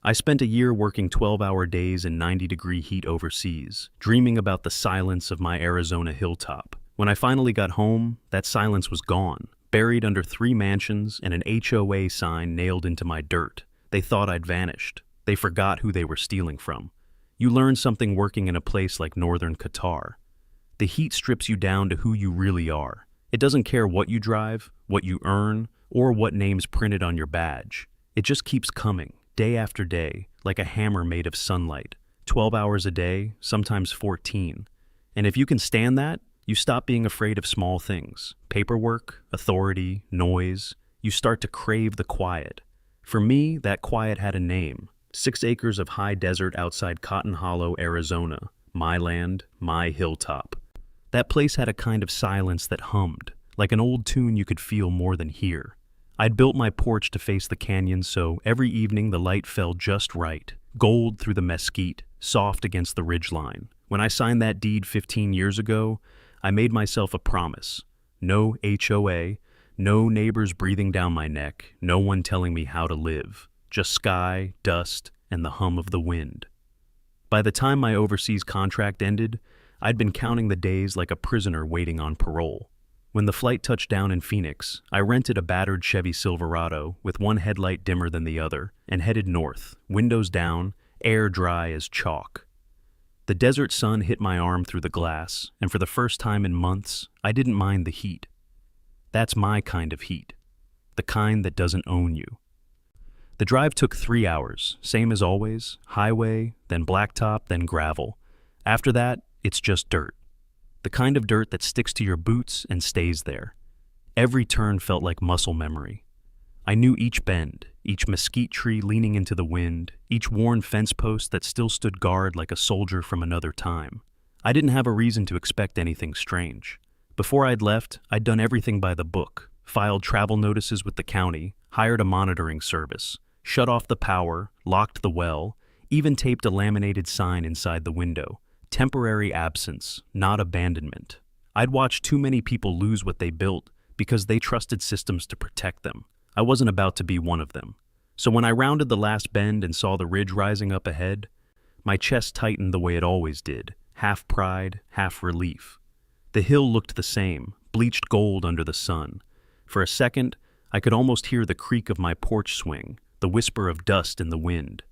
I spent a year working 12-hour days in 90-degree heat overseas, dreaming about the silence of my Arizona hilltop. When I finally got home, that silence was gone, buried under 3 mansions and an HOA sign nailed into my dirt. They thought I'd vanished. They forgot who they were stealing from. You learn something working in a place like northern Qatar. The heat strips you down to who you really are. It doesn't care what you drive, what you earn, or what name's printed on your badge. It just keeps coming, day after day, like a hammer made of sunlight. 12 hours a day, sometimes 14. And if you can stand that, you stop being afraid of small things. Paperwork, authority, noise. You start to crave the quiet. For me, that quiet had a name. 6 acres of high desert outside Cotton Hollow, Arizona. My land, my hilltop. That place had a kind of silence that hummed, like an old tune you could feel more than hear. I'd built my porch to face the canyon, so every evening the light fell just right, gold through the mesquite, soft against the ridgeline. When I signed that deed 15 years ago, I made myself a promise. No HOA, no neighbors breathing down my neck, no one telling me how to live. Just sky, dust, and the hum of the wind. By the time my overseas contract ended, I'd been counting the days like a prisoner waiting on parole. When the flight touched down in Phoenix, I rented a battered Chevy Silverado with one headlight dimmer than the other and headed north, windows down, air dry as chalk. The desert sun hit my arm through the glass, and for the first time in months, I didn't mind the heat. That's my kind of heat, the kind that doesn't own you. The drive took 3 hours, same as always, highway, then blacktop, then gravel. After that, it's just dirt. The kind of dirt that sticks to your boots and stays there. Every turn felt like muscle memory. I knew each bend, each mesquite tree leaning into the wind, each worn fence post that still stood guard like a soldier from another time. I didn't have a reason to expect anything strange. Before I'd left, I'd done everything by the book, filed travel notices with the county, hired a monitoring service, shut off the power, locked the well, even taped a laminated sign inside the window. Temporary absence, not abandonment. I'd watched too many people lose what they built because they trusted systems to protect them. I wasn't about to be one of them. So when I rounded the last bend and saw the ridge rising up ahead, my chest tightened the way it always did, half pride, half relief. The hill looked the same, bleached gold under the sun. For a second, I could almost hear the creak of my porch swing, the whisper of dust in the wind.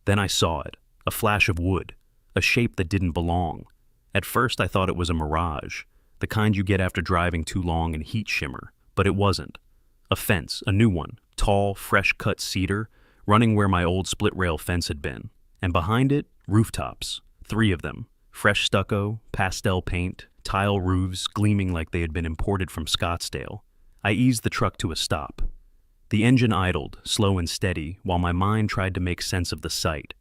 Then I saw it, a flash of wood. A shape that didn't belong. At first I thought it was a mirage, the kind you get after driving too long in heat shimmer, but it wasn't. A fence, a new one, tall, fresh-cut cedar, running where my old split-rail fence had been. And behind it, rooftops, 3 of them, fresh stucco, pastel paint, tile roofs gleaming like they had been imported from Scottsdale. I eased the truck to a stop. The engine idled, slow and steady, while my mind tried to make sense of the sight.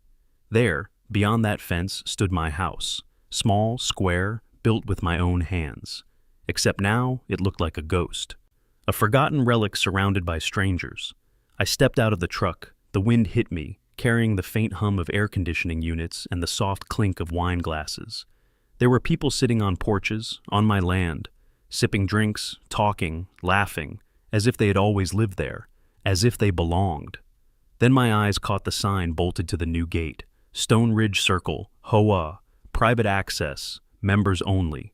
There, beyond that fence, stood my house, small, square, built with my own hands. Except now, it looked like a ghost. A forgotten relic surrounded by strangers. I stepped out of the truck. The wind hit me, carrying the faint hum of air conditioning units and the soft clink of wine glasses. There were people sitting on porches, on my land, sipping drinks, talking, laughing, as if they had always lived there, as if they belonged. Then my eyes caught the sign bolted to the new gate. Stone Ridge Circle, HOA, private access, members only.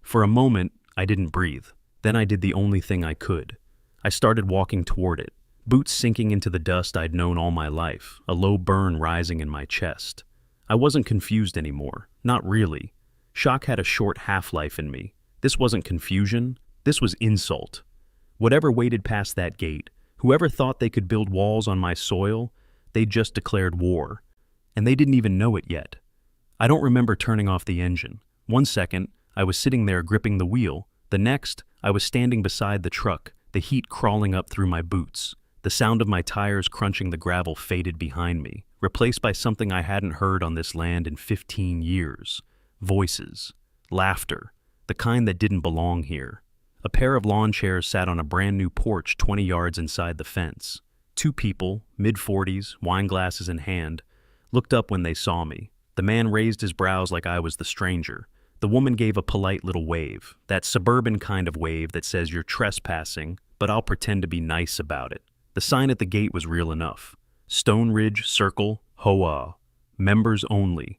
For a moment, I didn't breathe. Then I did the only thing I could. I started walking toward it, boots sinking into the dust I'd known all my life, a low burn rising in my chest. I wasn't confused anymore, not really. Shock had a short half-life in me. This wasn't confusion, this was insult. Whatever waited past that gate, whoever thought they could build walls on my soil, they'd just declared war. And they didn't even know it yet. I don't remember turning off the engine. One second, I was sitting there gripping the wheel. The next, I was standing beside the truck, the heat crawling up through my boots. The sound of my tires crunching the gravel faded behind me, replaced by something I hadn't heard on this land in 15 years. Voices. Laughter. The kind that didn't belong here. A pair of lawn chairs sat on a brand new porch 20 yards inside the fence. 2 people, mid-40s, wine glasses in hand, looked up when they saw me. The man raised his brows like I was the stranger. The woman gave a polite little wave, that suburban kind of wave that says you're trespassing, but I'll pretend to be nice about it. The sign at the gate was real enough. Stone Ridge Circle, HOA. Members only.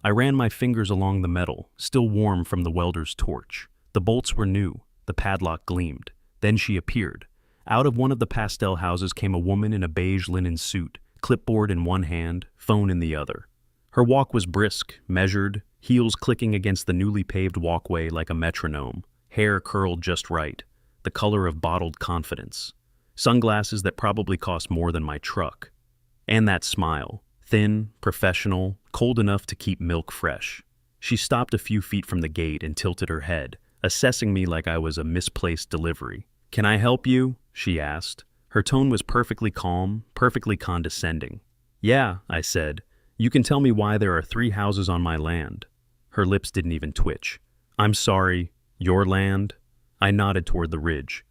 I ran my fingers along the metal, still warm from the welder's torch. The bolts were new. The padlock gleamed. Then she appeared. Out of one of the pastel houses came a woman in a beige linen suit, clipboard in one hand, phone in the other. Her walk was brisk, measured, heels clicking against the newly paved walkway like a metronome, hair curled just right, the color of bottled confidence. Sunglasses that probably cost more than my truck. And that smile, thin, professional, cold enough to keep milk fresh. She stopped a few feet from the gate and tilted her head, assessing me like I was a misplaced delivery. "Can I help you?" she asked. Her tone was perfectly calm, perfectly condescending. "Yeah," I said. "You can tell me why there are 3 houses on my land." Her lips didn't even twitch. "I'm sorry, your land?" I nodded toward the ridge.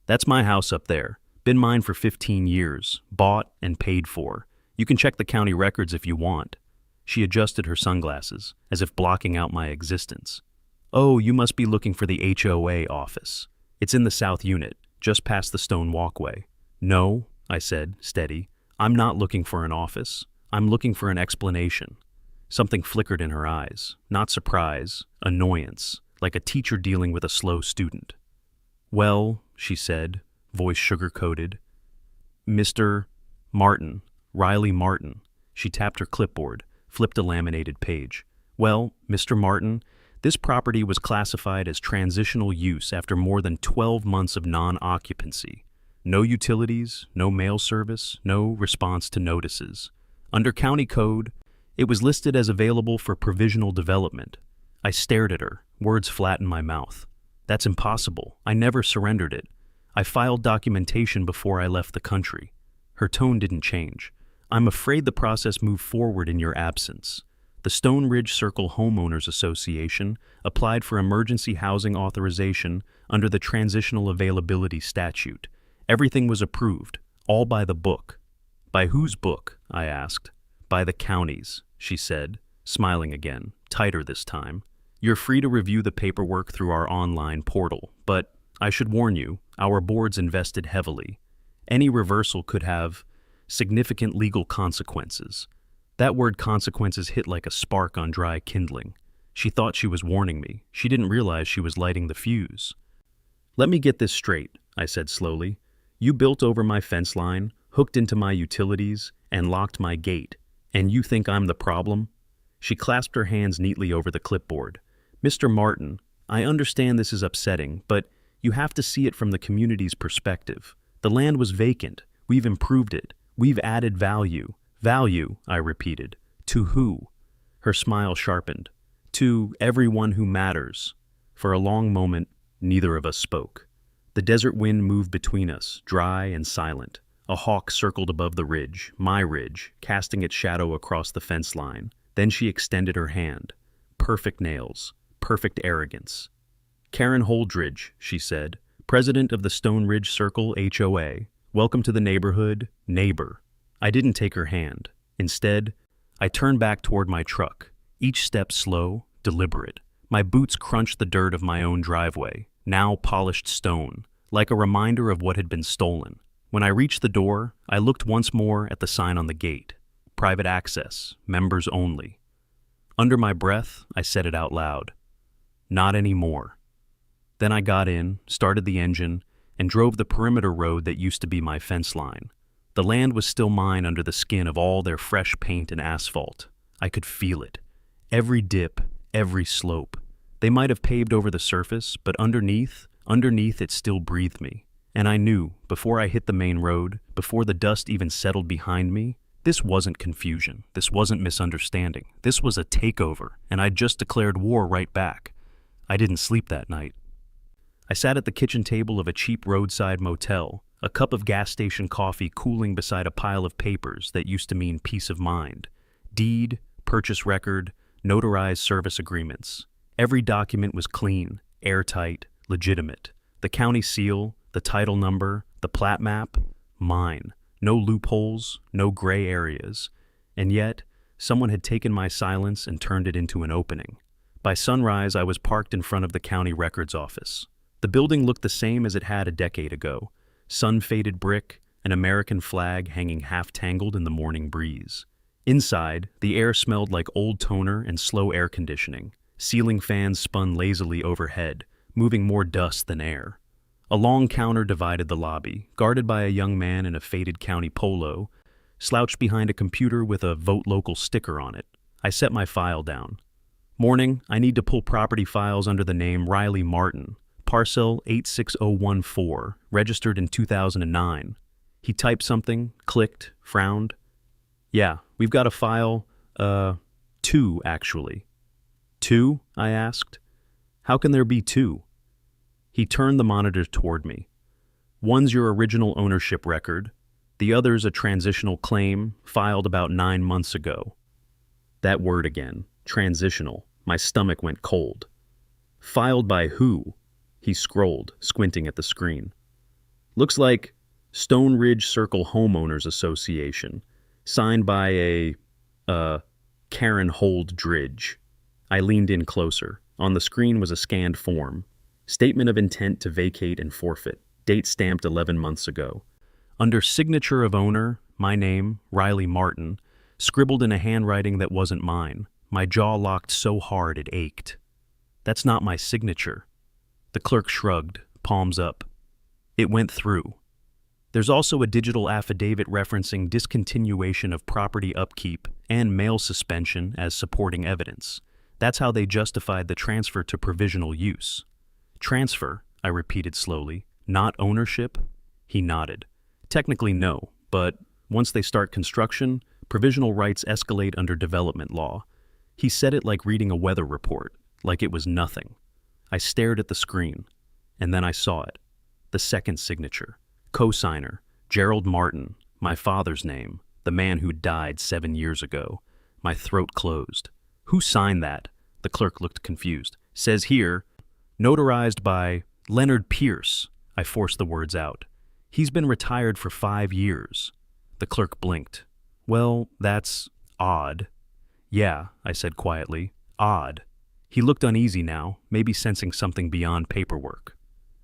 "That's my house up there. Been mine for 15 years, bought and paid for. You can check the county records if you want." She adjusted her sunglasses, as if blocking out my existence. "Oh, you must be looking for the HOA office. It's in the south unit, just past the stone walkway." "No," I said, steady. "I'm not looking for an office. I'm looking for an explanation." Something flickered in her eyes, not surprise, annoyance, like a teacher dealing with a slow student. "Well," she said, voice sugar-coated. "Mr. Martin, Riley Martin." She tapped her clipboard, flipped a laminated page. "Well, Mr. Martin, this property was classified as transitional use after more than 12 months of non-occupancy. No utilities, no mail service, no response to notices. Under county code, it was listed as available for provisional development." I stared at her, words flat in my mouth. "That's impossible. I never surrendered it. I filed documentation before I left the country." Her tone didn't change. "I'm afraid the process moved forward in your absence. The Stone Ridge Circle Homeowners Association applied for emergency housing authorization under the Transitional Availability Statute. Everything was approved, all by the book." "By whose book?" I asked. "By the county's," she said, smiling again, tighter this time. "You're free to review the paperwork through our online portal, but I should warn you, our board's invested heavily. Any reversal could have significant legal consequences." That word consequences hit like a spark on dry kindling. She thought she was warning me. She didn't realize she was lighting the fuse. "Let me get this straight," I said slowly. "You built over my fence line, hooked into my utilities, and locked my gate, and you think I'm the problem?" She clasped her hands neatly over the clipboard. "Mr. Martin, I understand this is upsetting, but you have to see it from the community's perspective. The land was vacant. We've improved it. We've added value." "Value," I repeated. "To who?" Her smile sharpened. "To everyone who matters." For a long moment, neither of us spoke. The desert wind moved between us, dry and silent. A hawk circled above the ridge, my ridge, casting its shadow across the fence line. Then she extended her hand. Perfect nails, perfect arrogance. "Karen Holdridge," she said, "president of the Stone Ridge Circle HOA. Welcome to the neighborhood, neighbor." I didn't take her hand. Instead, I turned back toward my truck, each step slow, deliberate. My boots crunched the dirt of my own driveway, now polished stone, like a reminder of what had been stolen. When I reached the door, I looked once more at the sign on the gate. Private access, members only. Under my breath, I said it out loud. Not anymore. Then I got in, started the engine, and drove the perimeter road that used to be my fence line. The land was still mine under the skin of all their fresh paint and asphalt. I could feel it. Every dip, every slope. They might have paved over the surface, but underneath it still breathed me. And I knew, before I hit the main road, before the dust even settled behind me, this wasn't confusion. This wasn't misunderstanding. This was a takeover, and I'd just declared war right back. I didn't sleep that night. I sat at the kitchen table of a cheap roadside motel, a cup of gas station coffee cooling beside a pile of papers that used to mean peace of mind. Deed, purchase record, notarized service agreements. Every document was clean, airtight, legitimate. The county seal, the title number, the plat map, mine. No loopholes, no gray areas. And yet, someone had taken my silence and turned it into an opening. By sunrise, I was parked in front of the county records office. The building looked the same as it had a decade ago. Sun-faded brick, an American flag hanging half-tangled in the morning breeze. Inside, the air smelled like old toner and slow air conditioning. Ceiling fans spun lazily overhead, moving more dust than air. A long counter divided the lobby, guarded by a young man in a faded county polo, slouched behind a computer with a Vote Local sticker on it. I set my file down. Morning, I need to pull property files under the name Riley Martin, parcel 86014, registered in 2009. He typed something, clicked, frowned. Yeah, we've got a file, 2, actually. 2? I asked. How can there be 2? He turned the monitor toward me. One's your original ownership record. The other's a transitional claim filed about 9 months ago. That word again, transitional. My stomach went cold. Filed by who? He scrolled, squinting at the screen. Looks like Stone Ridge Circle Homeowners Association, signed by a Karen Holdridge. I leaned in closer. On the screen was a scanned form. Statement of intent to vacate and forfeit. Date stamped 11 months ago. Under signature of owner, my name, Riley Martin, scribbled in a handwriting that wasn't mine. My jaw locked so hard it ached. That's not my signature. The clerk shrugged, palms up. It went through. There's also a digital affidavit referencing discontinuation of property upkeep and mail suspension as supporting evidence. That's how they justified the transfer to provisional use. Transfer, I repeated slowly, not ownership? He nodded. Technically no, but once they start construction, provisional rights escalate under development law. He said it like reading a weather report, like it was nothing. I stared at the screen, and then I saw it. The second signature. Co-signer, Gerald Martin, my father's name, the man who died 7 years ago. My throat closed. Who signed that? The clerk looked confused. Says here, notarized by Leonard Pierce. I forced the words out. He's been retired for 5 years. The clerk blinked. Well, that's odd. Yeah, I said quietly. Odd. He looked uneasy now, maybe sensing something beyond paperwork.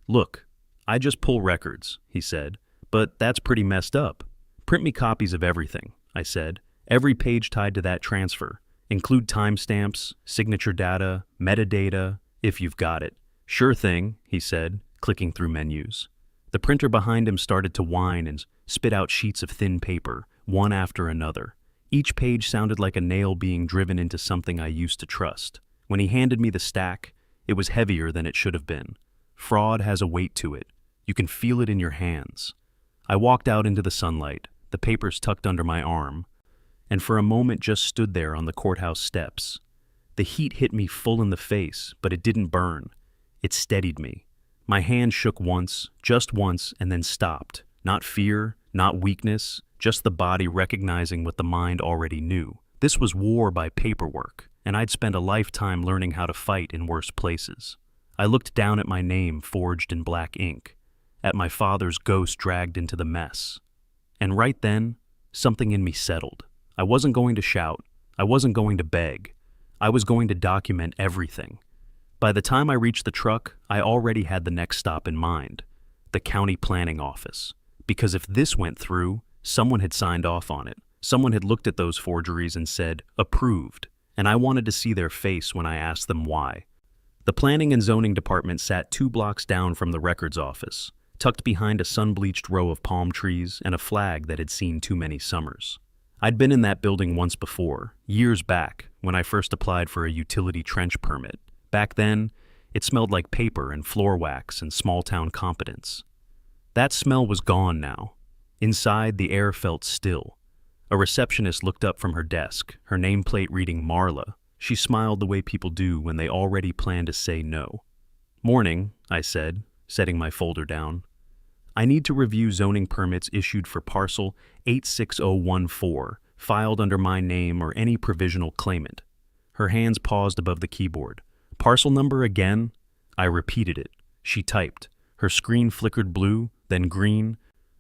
Look, I just pull records, he said, but that's pretty messed up. Print me copies of everything, I said. Every page tied to that transfer. Include timestamps, signature data, metadata, if you've got it. Sure thing, he said, clicking through menus. The printer behind him started to whine and spit out sheets of thin paper, one after another. Each page sounded like a nail being driven into something I used to trust. When he handed me the stack, it was heavier than it should have been. Fraud has a weight to it. You can feel it in your hands. I walked out into the sunlight, the papers tucked under my arm, and for a moment just stood there on the courthouse steps. The heat hit me full in the face, but it didn't burn. It steadied me. My hand shook once, just once, and then stopped. Not fear, not weakness, just the body recognizing what the mind already knew. This was war by paperwork, and I'd spent a lifetime learning how to fight in worse places. I looked down at my name forged in black ink, at my father's ghost dragged into the mess. And right then, something in me settled. I wasn't going to shout. I wasn't going to beg. I was going to document everything. By the time I reached the truck, I already had the next stop in mind, the county planning office. Because if this went through, someone had signed off on it. Someone had looked at those forgeries and said, approved, and I wanted to see their face when I asked them why. The planning and zoning department sat 2 blocks down from the records office, tucked behind a sun-bleached row of palm trees and a flag that had seen too many summers. I'd been in that building once before, years back, when I first applied for a utility trench permit. Back then, it smelled like paper and floor wax and small-town competence. That smell was gone now. Inside, the air felt still. A receptionist looked up from her desk, her nameplate reading Marla. She smiled the way people do when they already plan to say no. Morning, I said, setting my folder down. I need to review zoning permits issued for parcel 86014, filed under my name or any provisional claimant. Her hands paused above the keyboard. Parcel number again? I repeated it. She typed. Her screen flickered blue, then green,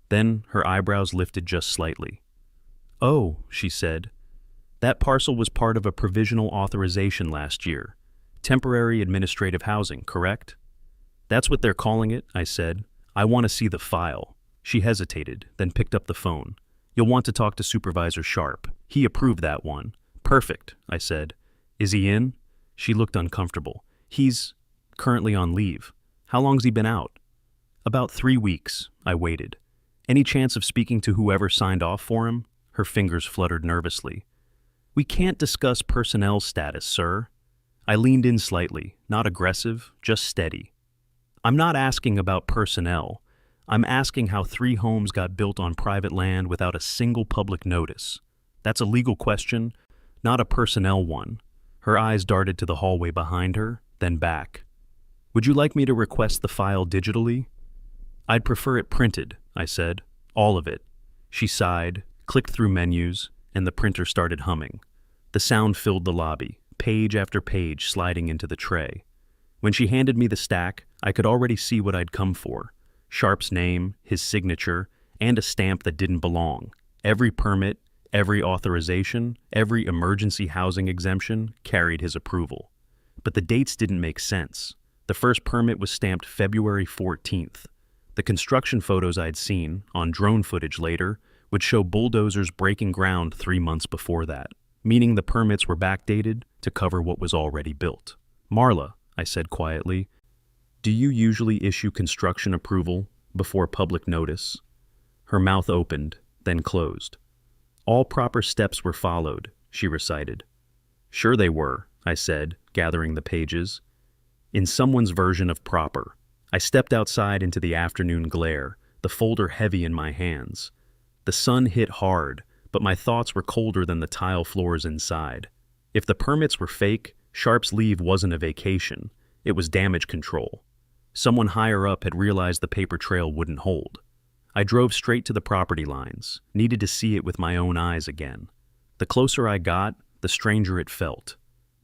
then her eyebrows lifted just slightly. Oh, she said. That parcel was part of a provisional authorization last year. Temporary administrative housing, correct? That's what they're calling it, I said. I want to see the file. She hesitated, then picked up the phone. "You'll want to talk to Supervisor Sharp. He approved that one." "Perfect," I said. "Is he in?" She looked uncomfortable. "He's currently on leave." "How long's he been out?" "About 3 weeks." I waited. "Any chance of speaking to whoever signed off for him?" Her fingers fluttered nervously. "We can't discuss personnel status, sir." I leaned in slightly, not aggressive, just steady. "I'm not asking about personnel. I'm asking how 3 homes got built on private land without a single public notice. That's a legal question, not a personnel one." Her eyes darted to the hallway behind her, then back. "Would you like me to request the file digitally?" "I'd prefer it printed," I said. "All of it." She sighed, clicked through menus, and the printer started humming. The sound filled the lobby, page after page sliding into the tray. When she handed me the stack, I could already see what I'd come for. Sharp's name, his signature, and a stamp that didn't belong. Every permit, every authorization, every emergency housing exemption carried his approval. But the dates didn't make sense. The first permit was stamped February 14th. The construction photos I'd seen, on drone footage later, would show bulldozers breaking ground 3 months before that, meaning the permits were backdated to cover what was already built. "Marla," I said quietly, "do you usually issue construction approval before public notice?" Her mouth opened, then closed. "All proper steps were followed," she recited. "Sure they were," I said, gathering the pages. "In someone's version of proper." I stepped outside into the afternoon glare, the folder heavy in my hands. The sun hit hard, but my thoughts were colder than the tile floors inside. If the permits were fake, Sharp's leave wasn't a vacation. It was damage control. Someone higher up had realized the paper trail wouldn't hold. I drove straight to the property lines, needed to see it with my own eyes again. The closer I got, the stranger it felt.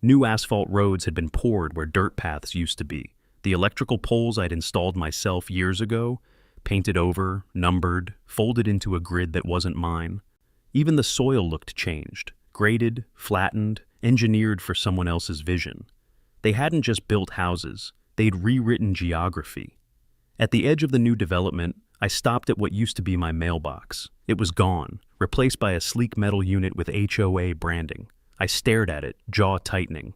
New asphalt roads had been poured where dirt paths used to be. The electrical poles I'd installed myself years ago, painted over, numbered, folded into a grid that wasn't mine. Even the soil looked changed, graded, flattened, engineered for someone else's vision. They hadn't just built houses, they'd rewritten geography. At the edge of the new development, I stopped at what used to be my mailbox. It was gone, replaced by a sleek metal unit with HOA branding. I stared at it, jaw tightening.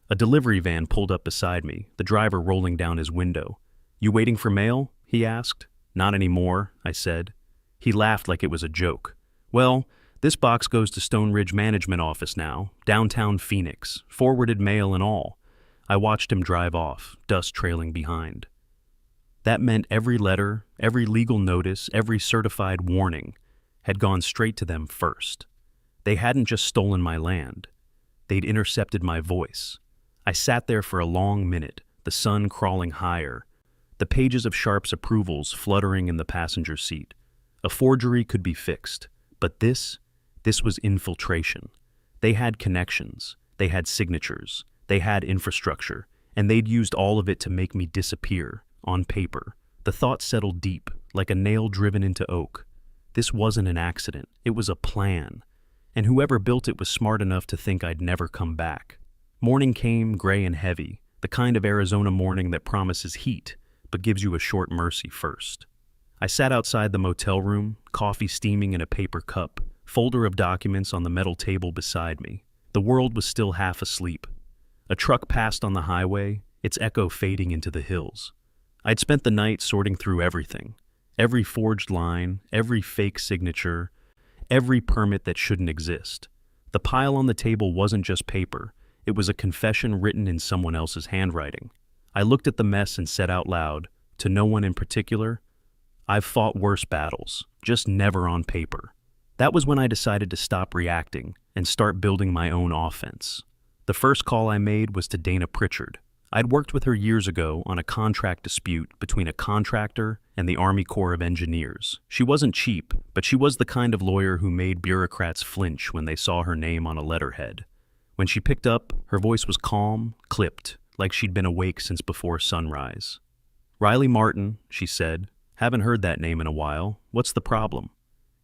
A delivery van pulled up beside me, the driver rolling down his window. "You waiting for mail?" he asked. "Not anymore," I said. He laughed like it was a joke. "Well, this box goes to Stone Ridge Management Office now, downtown Phoenix, forwarded mail and all." I watched him drive off, dust trailing behind. That meant every letter, every legal notice, every certified warning had gone straight to them first. They hadn't just stolen my land. They'd intercepted my voice. I sat there for a long minute, the sun crawling higher, the pages of Sharp's approvals fluttering in the passenger seat. A forgery could be fixed, but this was infiltration. They had connections, they had signatures, they had infrastructure, and they'd used all of it to make me disappear, on paper. The thought settled deep, like a nail driven into oak. This wasn't an accident, it was a plan. And whoever built it was smart enough to think I'd never come back. Morning came, gray and heavy, the kind of Arizona morning that promises heat, but gives you a short mercy first. I sat outside the motel room, coffee steaming in a paper cup, folder of documents on the metal table beside me. The world was still half asleep. A truck passed on the highway, its echo fading into the hills. I'd spent the night sorting through everything. Every forged line, every fake signature, every permit that shouldn't exist. The pile on the table wasn't just paper. It was a confession written in someone else's handwriting. I looked at the mess and said out loud, to no one in particular, "I've fought worse battles, just never on paper." That was when I decided to stop reacting and start building my own offense. The first call I made was to Dana Pritchard. I'd worked with her years ago on a contract dispute between a contractor and the Army Corps of Engineers. She wasn't cheap, but she was the kind of lawyer who made bureaucrats flinch when they saw her name on a letterhead. When she picked up, her voice was calm, clipped, like she'd been awake since before sunrise. "Riley Martin," she said. "Haven't heard that name in a while. What's the problem?"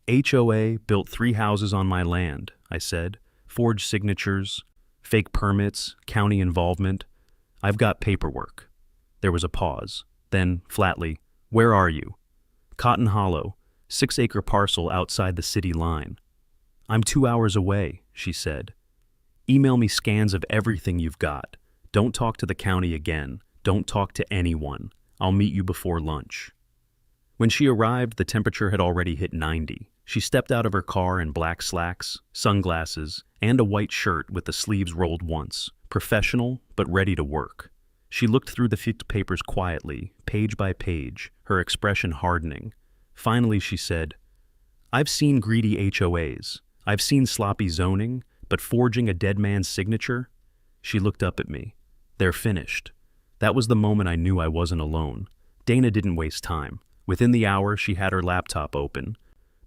"HOA built 3 houses on my land," I said. "Forged signatures, fake permits, county involvement. I've got paperwork." There was a pause. Then, flatly, "Where are you?" "Cotton Hollow. 6-acre parcel outside the city line. I'm 2 hours away, she said. Email me scans of everything you've got. Don't talk to the county again. Don't talk to anyone. I'll meet you before lunch. When she arrived, the temperature had already hit 90. She stepped out of her car in black slacks, sunglasses, and a white shirt with the sleeves rolled once, professional but ready to work. She looked through the papers quietly, page by page, her expression hardening. Finally, she said, I've seen greedy HOAs. I've seen sloppy zoning, but forging a dead man's signature? She looked up at me. They're finished. That was the moment I knew I wasn't alone. Dana didn't waste time. Within the hour, she had her laptop open,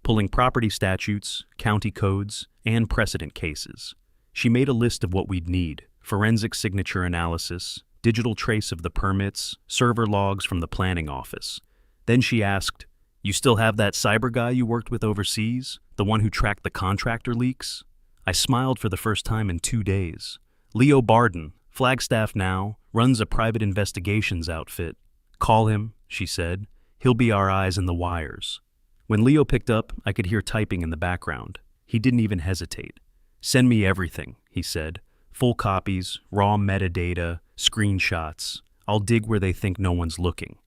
pulling property statutes, county codes, and precedent cases. She made a list of what we'd need: forensic signature analysis, digital trace of the permits, server logs from the planning office. Then she asked, You still have that cyber guy you worked with overseas? The one who tracked the contractor leaks? I smiled for the first time in 2 days. Leo Barden, Flagstaff now, runs a private investigations outfit. Call him, she said. He'll be our eyes in the wires. When Leo picked up, I could hear typing in the background. He didn't even hesitate. Send me everything, he said. Full copies, raw metadata, screenshots. I'll dig where they think no one's looking.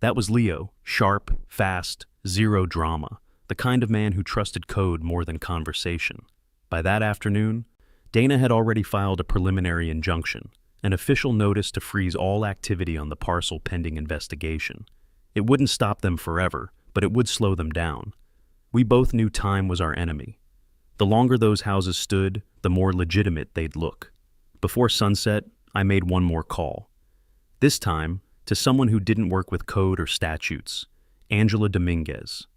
That was Leo, sharp, fast, zero drama, the kind of man who trusted code more than conversation. By that afternoon, Dana had already filed a preliminary injunction, an official notice to freeze all activity on the parcel pending investigation. It wouldn't stop them forever, but it would slow them down. We both knew time was our enemy. The longer those houses stood, the more legitimate they'd look. Before sunset, I made one more call. This time, to someone who didn't work with code or statutes, Angela Dominguez.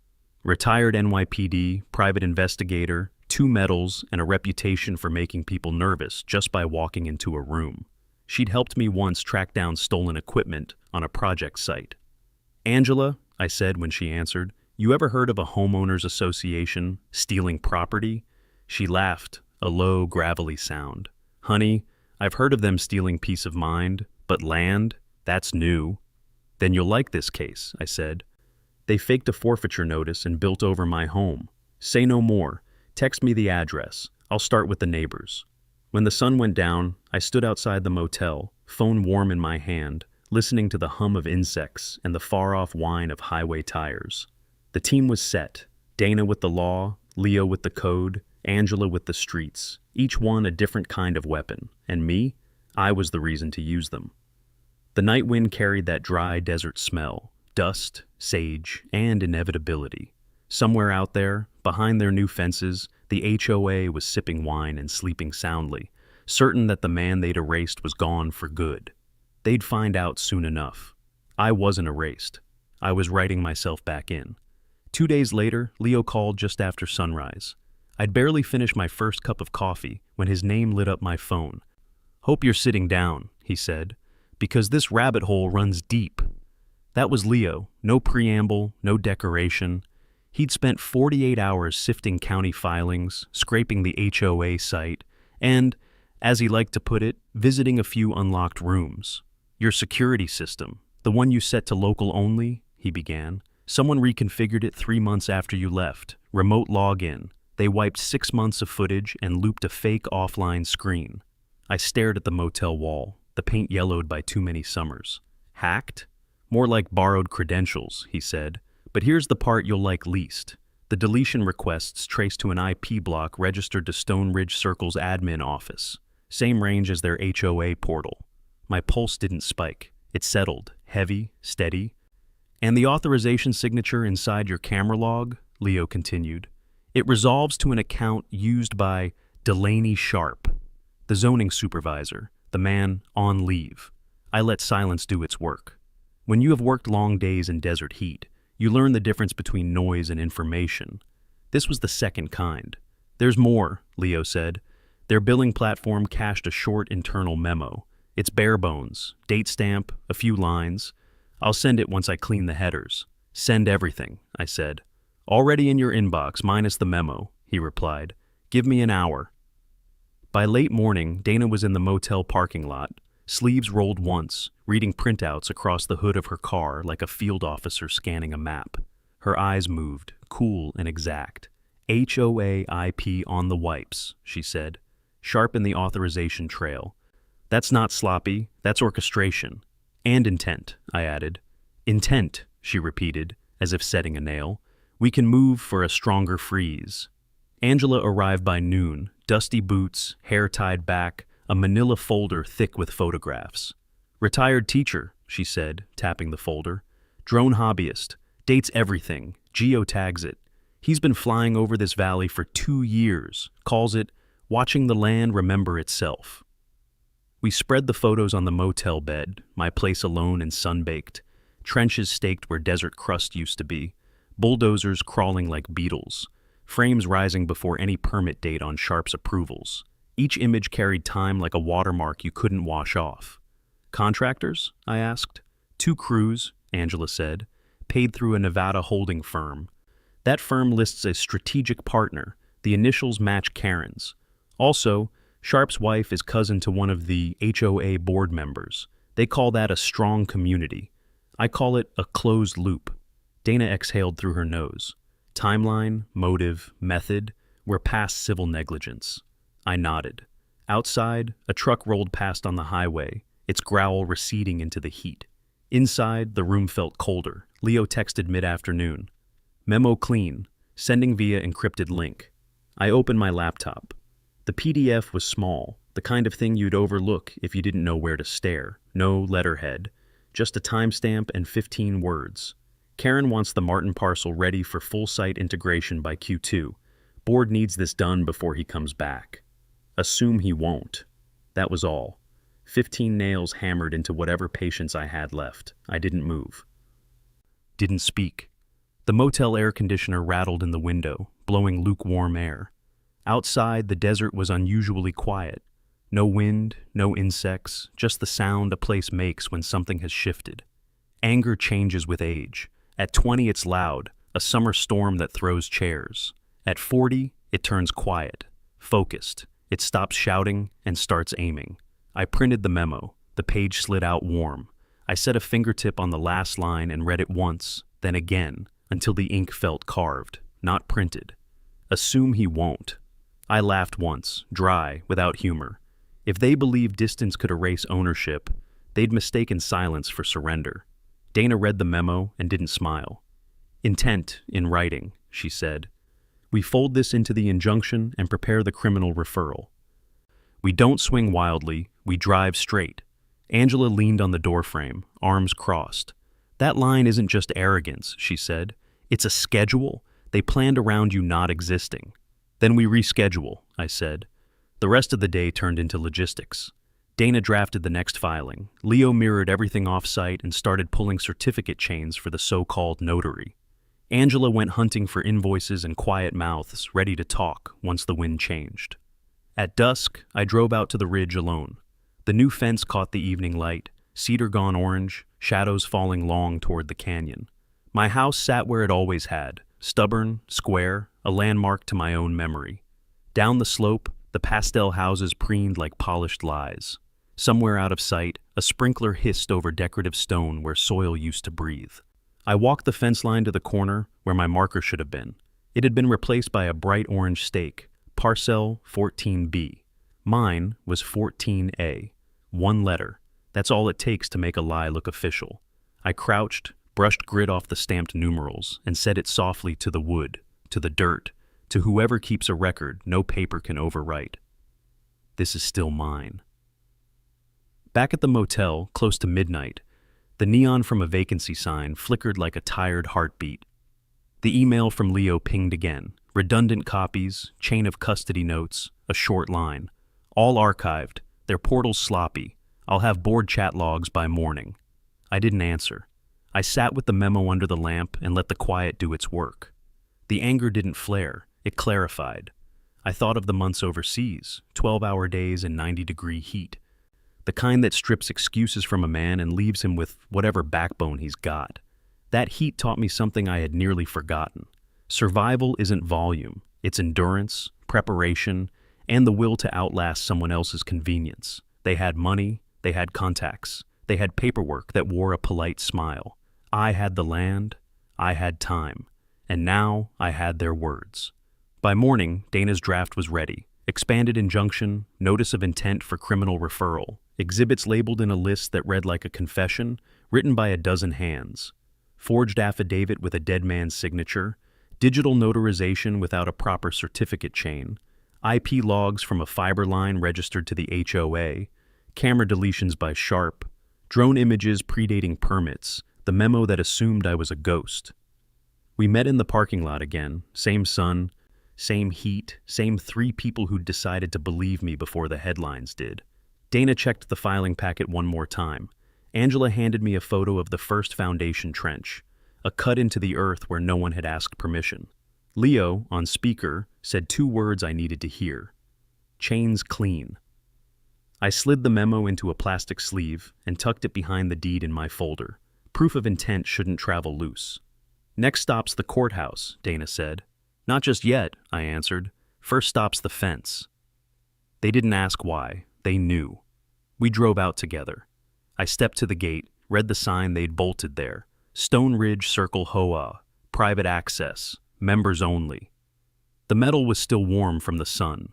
Retired NYPD, private investigator, 2 medals, and a reputation for making people nervous just by walking into a room. She'd helped me once track down stolen equipment on a project site. Angela, I said when she answered, you ever heard of a homeowners association stealing property? She laughed, a low, gravelly sound. Honey, I've heard of them stealing peace of mind, but land? That's new. Then you'll like this case, I said. They faked a forfeiture notice and built over my home. Say no more. Text me the address. I'll start with the neighbors. When the sun went down, I stood outside the motel, phone warm in my hand, listening to the hum of insects and the far-off whine of highway tires. The team was set. Dana with the law, Leo with the code, Angela with the streets, each one a different kind of weapon. And me? I was the reason to use them. The night wind carried that dry desert smell, dust, sage, and inevitability. Somewhere out there, behind their new fences, the HOA was sipping wine and sleeping soundly, certain that the man they'd erased was gone for good. They'd find out soon enough. I wasn't erased. I was writing myself back in. 2 days later, Leo called just after sunrise. I'd barely finished my first cup of coffee when his name lit up my phone. Hope you're sitting down, he said, because this rabbit hole runs deep. That was Leo, no preamble, no decoration. He'd spent 48 hours sifting county filings, scraping the HOA site, and, as he liked to put it, visiting a few unlocked rooms. Your security system, the one you set to local only, he began. Someone reconfigured it 3 months after you left. Remote login. They wiped 6 months of footage and looped a fake offline screen. I stared at the motel wall, the paint yellowed by too many summers. Hacked? More like borrowed credentials, he said. But here's the part you'll like least. The deletion requests traced to an IP block registered to Stone Ridge Circle's admin office. Same range as their HOA portal. My pulse didn't spike. It settled, heavy, steady. And the authorization signature inside your camera log, Leo continued. It resolves to an account used by Delaney Sharp, the zoning supervisor, the man on leave. I let silence do its work. When you have worked long days in desert heat, you learn the difference between noise and information. This was the second kind. There's more, Leo said. Their billing platform cached a short internal memo. It's bare bones, date stamp, a few lines. I'll send it once I clean the headers. Send everything, I said. Already in your inbox, minus the memo, he replied. Give me an hour. By late morning, Dana was in the motel parking lot, sleeves rolled once, reading printouts across the hood of her car like a field officer scanning a map. Her eyes moved, cool and exact. HOA on the wipes, she said. Sharp in the authorization trail. That's not sloppy, that's orchestration. And intent, I added. Intent, she repeated, as if setting a nail. We can move for a stronger freeze. Angela arrived by noon, dusty boots, hair tied back, a manila folder thick with photographs. Retired teacher, she said, tapping the folder. Drone hobbyist, dates everything, geotags it. He's been flying over this valley for 2 years, calls it watching the land remember itself. We spread the photos on the motel bed, my place alone and sun-baked, trenches staked where desert crust used to be, bulldozers crawling like beetles, frames rising before any permit date on Sharp's approvals. Each image carried time like a watermark you couldn't wash off. Contractors? I asked. 2 crews, Angela said, paid through a Nevada holding firm. That firm lists a strategic partner. The initials match Karen's. Also, Sharp's wife is cousin to one of the HOA board members. They call that a strong community. I call it a closed loop. Dana exhaled through her nose. Timeline, motive, method, we're past civil negligence. I nodded. Outside, a truck rolled past on the highway, its growl receding into the heat. Inside, the room felt colder. Leo texted mid-afternoon. Memo clean, sending via encrypted link. I opened my laptop. The PDF was small, the kind of thing you'd overlook if you didn't know where to stare. No letterhead, just a timestamp and 15 words. Karen wants the Martin parcel ready for full site integration by Q2. Board needs this done before he comes back. Assume he won't. That was all. 15 nails hammered into whatever patience I had left. I didn't move. Didn't speak. The motel air conditioner rattled in the window, blowing lukewarm air. Outside, the desert was unusually quiet. No wind, no insects, just the sound a place makes when something has shifted. Anger changes with age. At 20, it's loud, a summer storm that throws chairs. At 40, it turns quiet, focused. It stops shouting and starts aiming. I printed the memo. The page slid out warm. I set a fingertip on the last line and read it once, then again, until the ink felt carved, not printed. Assume he won't. I laughed once, dry, without humor. If they believed distance could erase ownership, they'd mistaken silence for surrender. Dana read the memo and didn't smile. Intent in writing, she said. We fold this into the injunction and prepare the criminal referral. We don't swing wildly, we drive straight. Angela leaned on the doorframe, arms crossed. That line isn't just arrogance, she said. It's a schedule. They planned around you not existing. Then we reschedule, I said. The rest of the day turned into logistics. Dana drafted the next filing. Leo mirrored everything off-site and started pulling certificate chains for the so-called notary. Angela went hunting for invoices and quiet mouths, ready to talk once the wind changed. At dusk, I drove out to the ridge alone. The new fence caught the evening light, cedar gone orange, shadows falling long toward the canyon. My house sat where it always had, stubborn, square, a landmark to my own memory. Down the slope, the pastel houses preened like polished lies. Somewhere out of sight, a sprinkler hissed over decorative stone where soil used to breathe. I walked the fence line to the corner where my marker should have been. It had been replaced by a bright orange stake, parcel 14B. Mine was 14A. 1 letter. That's all it takes to make a lie look official. I crouched, brushed grit off the stamped numerals, and said it softly to the wood, to the dirt, to whoever keeps a record no paper can overwrite. This is still mine. Back at the motel, close to midnight, the neon from a vacancy sign flickered like a tired heartbeat. The email from Leo pinged again. Redundant copies, chain of custody notes, a short line. All archived, their portals sloppy. I'll have board chat logs by morning. I didn't answer. I sat with the memo under the lamp and let the quiet do its work. The anger didn't flare, it clarified. I thought of the months overseas, 12-hour days in 90-degree heat. The kind that strips excuses from a man and leaves him with whatever backbone he's got. That heat taught me something I had nearly forgotten. Survival isn't volume, it's endurance, preparation, and the will to outlast someone else's convenience. They had money, they had contacts, they had paperwork that wore a polite smile. I had the land, I had time. And now I had their words. By morning, Dana's draft was ready. Expanded injunction, notice of intent for criminal referral, exhibits labeled in a list that read like a confession, written by a dozen hands, forged affidavit with a dead man's signature, digital notarization without a proper certificate chain, IP logs from a fiber line registered to the HOA, camera deletions by Sharp, drone images predating permits, the memo that assumed I was a ghost. We met in the parking lot again, same sun, same heat, same 3 people who'd decided to believe me before the headlines did. Dana checked the filing packet one more time. Angela handed me a photo of the first foundation trench, a cut into the earth where no one had asked permission. Leo, on speaker, said 2 words I needed to hear. Chains clean. I slid the memo into a plastic sleeve and tucked it behind the deed in my folder. Proof of intent shouldn't travel loose. Next stop's the courthouse, Dana said. Not just yet, I answered. First stop's the fence. They didn't ask why. They knew. We drove out together. I stepped to the gate, read the sign they'd bolted there. Stone Ridge Circle HOA, private access, members only. The metal was still warm from the sun.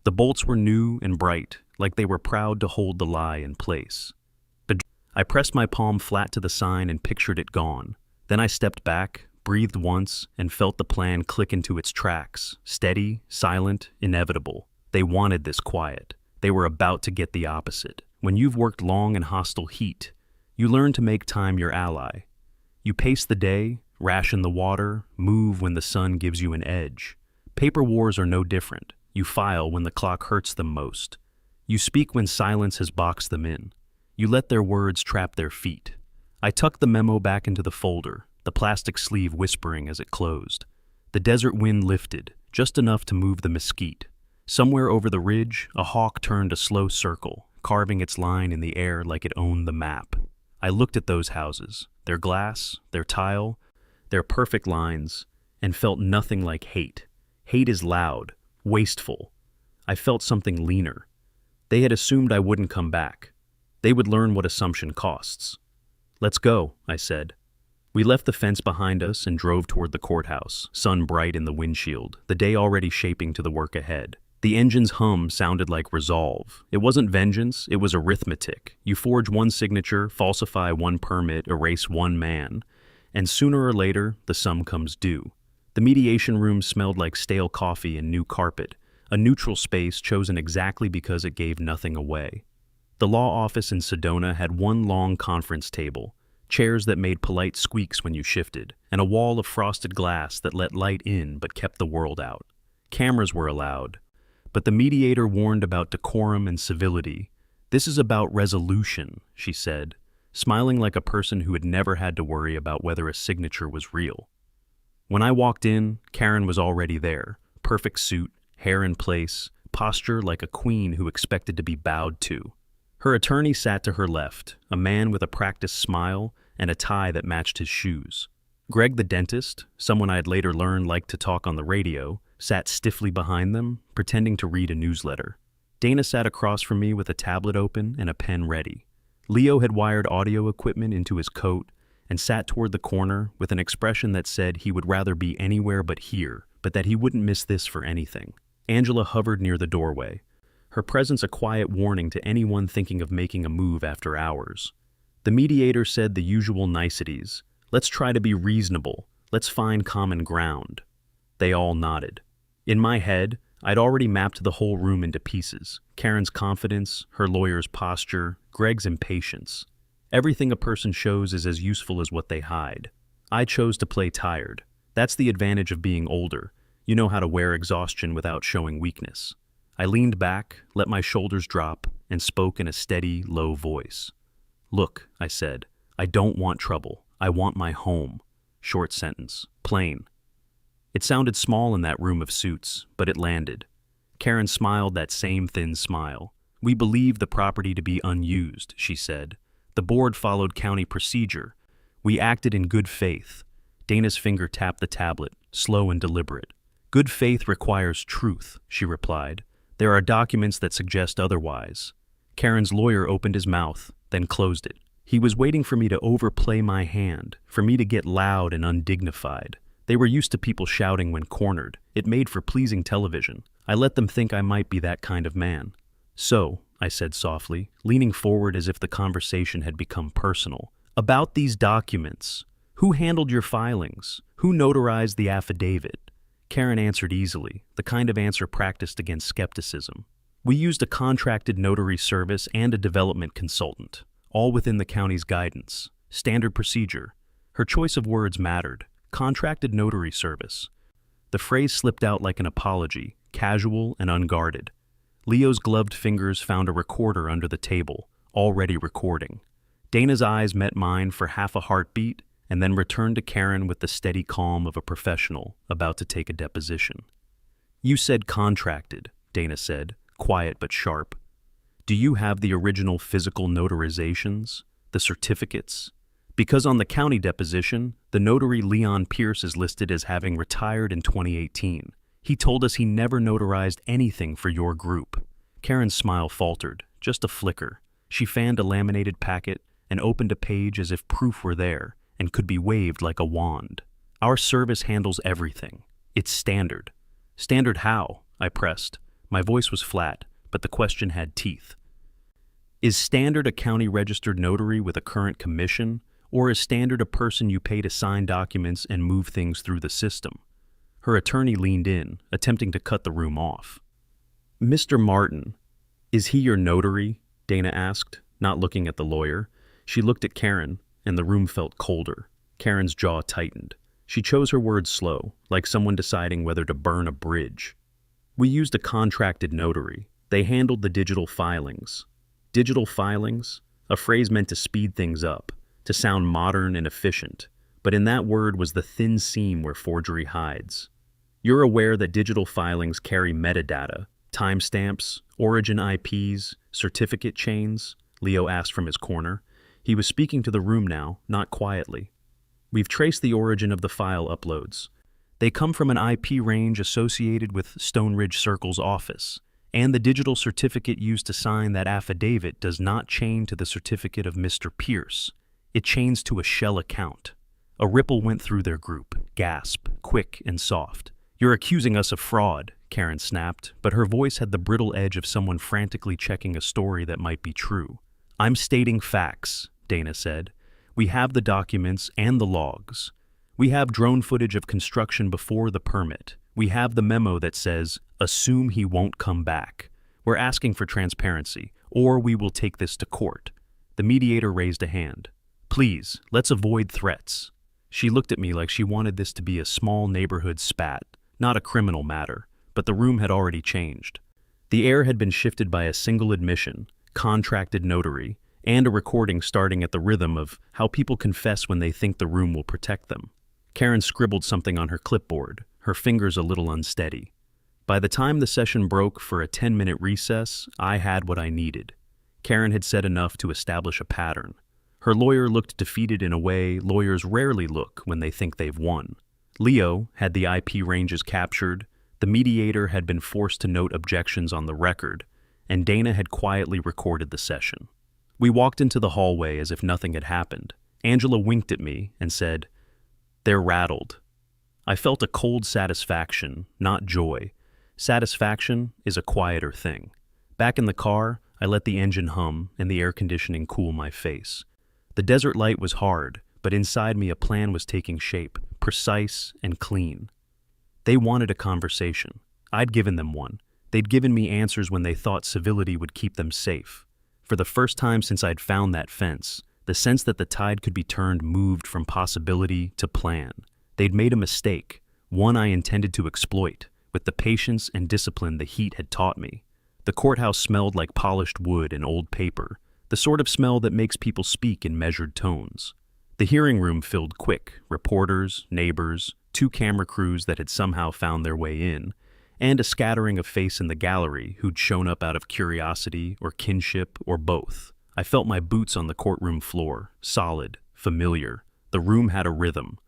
The bolts were new and bright, like they were proud to hold the lie in place. But I pressed my palm flat to the sign and pictured it gone. Then I stepped back, breathed once, and felt the plan click into its tracks, steady, silent, inevitable. They wanted this quiet. They were about to get the opposite. When you've worked long in hostile heat, you learn to make time your ally. You pace the day, ration the water, move when the sun gives you an edge. Paper wars are no different. You file when the clock hurts them most. You speak when silence has boxed them in. You let their words trap their feet. I tucked the memo back into the folder, the plastic sleeve whispering as it closed. The desert wind lifted, just enough to move the mesquite. Somewhere over the ridge, a hawk turned a slow circle, carving its line in the air like it owned the map. I looked at those houses, their glass, their tile, their perfect lines, and felt nothing like hate. Hate is loud, wasteful. I felt something leaner. They had assumed I wouldn't come back. They would learn what assumption costs. Let's go, I said. We left the fence behind us and drove toward the courthouse, sun bright in the windshield, the day already shaping to the work ahead. The engine's hum sounded like resolve. It wasn't vengeance, it was arithmetic. You forge one signature, falsify one permit, erase one man, and sooner or later, the sum comes due. The mediation room smelled like stale coffee and new carpet, a neutral space chosen exactly because it gave nothing away. The law office in Sedona had one long conference table, chairs that made polite squeaks when you shifted, and a wall of frosted glass that let light in but kept the world out. Cameras were allowed, but the mediator warned about decorum and civility. This is about resolution, she said, smiling like a person who had never had to worry about whether a signature was real. When I walked in, Karen was already there, perfect suit, hair in place, posture like a queen who expected to be bowed to. Her attorney sat to her left, a man with a practiced smile and a tie that matched his shoes. Greg the dentist, someone I'd later learned liked to talk on the radio, sat stiffly behind them, pretending to read a newsletter. Dana sat across from me with a tablet open and a pen ready. Leo had wired audio equipment into his coat and sat toward the corner with an expression that said he would rather be anywhere but here, but that he wouldn't miss this for anything. Angela hovered near the doorway, her presence a quiet warning to anyone thinking of making a move after hours. The mediator said the usual niceties. Let's try to be reasonable. Let's find common ground. They all nodded. In my head, I'd already mapped the whole room into pieces. Karen's confidence, her lawyer's posture, Greg's impatience. Everything a person shows is as useful as what they hide. I chose to play tired. That's the advantage of being older. You know how to wear exhaustion without showing weakness. I leaned back, let my shoulders drop, and spoke in a steady, low voice. Look, I said, I don't want trouble. I want my home. Short sentence. Plain. It sounded small in that room of suits, but it landed. Karen smiled that same thin smile. We believe the property to be unused, she said. The board followed county procedure. We acted in good faith. Dana's finger tapped the tablet, slow and deliberate. Good faith requires truth, she replied. There are documents that suggest otherwise. Karen's lawyer opened his mouth, then closed it. He was waiting for me to overplay my hand, for me to get loud and undignified. They were used to people shouting when cornered. It made for pleasing television. I let them think I might be that kind of man. So, I said softly, leaning forward as if the conversation had become personal. About these documents. Who handled your filings? Who notarized the affidavit? Karen answered easily, the kind of answer practiced against skepticism. We used a contracted notary service and a development consultant, all within the county's guidance. Standard procedure. Her choice of words mattered. Contracted notary service. The phrase slipped out like an apology, casual and unguarded. Leo's gloved fingers found a recorder under the table, already recording. Dana's eyes met mine for half a heartbeat and then returned to Karen with the steady calm of a professional about to take a deposition. You said contracted, Dana said, quiet but sharp. Do you have the original physical notarizations, the certificates? Because on the county deposition, the notary Leon Pierce is listed as having retired in 2018. He told us he never notarized anything for your group. Karen's smile faltered, just a flicker. She fanned a laminated packet and opened a page as if proof were there and could be waved like a wand. Our service handles everything. It's standard. Standard how? I pressed. My voice was flat, but the question had teeth. Is Standard a county-registered notary with a current commission, or is Standard a person you pay to sign documents and move things through the system? Her attorney leaned in, attempting to cut the room off. Mr. Martin, is he your notary? Dana asked, not looking at the lawyer. She looked at Karen, and the room felt colder. Karen's jaw tightened. She chose her words slow, like someone deciding whether to burn a bridge. We used a contracted notary. They handled the digital filings. Digital filings? A phrase meant to speed things up, to sound modern and efficient. But in that word was the thin seam where forgery hides. You're aware that digital filings carry metadata, timestamps, origin IPs, certificate chains? Leo asked from his corner. He was speaking to the room now, not quietly. We've traced the origin of the file uploads. They come from an IP range associated with Stone Ridge Circle's office, and the digital certificate used to sign that affidavit does not chain to the certificate of Mr. Pierce. It chains to a shell account. A ripple went through their group, gasp, quick and soft. You're accusing us of fraud, Karen snapped, but her voice had the brittle edge of someone frantically checking a story that might be true. I'm stating facts, Dana said. We have the documents and the logs. We have drone footage of construction before the permit. We have the memo that says, assume he won't come back. We're asking for transparency, or we will take this to court. The mediator raised a hand. Please, let's avoid threats. She looked at me like she wanted this to be a small neighborhood spat, not a criminal matter, but the room had already changed. The air had been shifted by a single admission, contracted notary, and a recording starting at the rhythm of how people confess when they think the room will protect them. Karen scribbled something on her clipboard, her fingers a little unsteady. By the time the session broke for a 10-minute recess, I had what I needed. Karen had said enough to establish a pattern. Her lawyer looked defeated in a way lawyers rarely look when they think they've won. Leo had the IP ranges captured, the mediator had been forced to note objections on the record, and Dana had quietly recorded the session. We walked into the hallway as if nothing had happened. Angela winked at me and said, "They're rattled." I felt a cold satisfaction, not joy. Satisfaction is a quieter thing. Back in the car, I let the engine hum and the air conditioning cool my face. The desert light was hard, but inside me a plan was taking shape, precise and clean. They wanted a conversation. I'd given them one. They'd given me answers when they thought civility would keep them safe. For the first time since I'd found that fence, the sense that the tide could be turned moved from possibility to plan. They'd made a mistake, one I intended to exploit, with the patience and discipline the heat had taught me. The courthouse smelled like polished wood and old paper, the sort of smell that makes people speak in measured tones. The hearing room filled quick, reporters, neighbors, 2 camera crews that had somehow found their way in, and a scattering of face in the gallery who'd shown up out of curiosity or kinship or both. I felt my boots on the courtroom floor, solid, familiar. The room had a rhythm.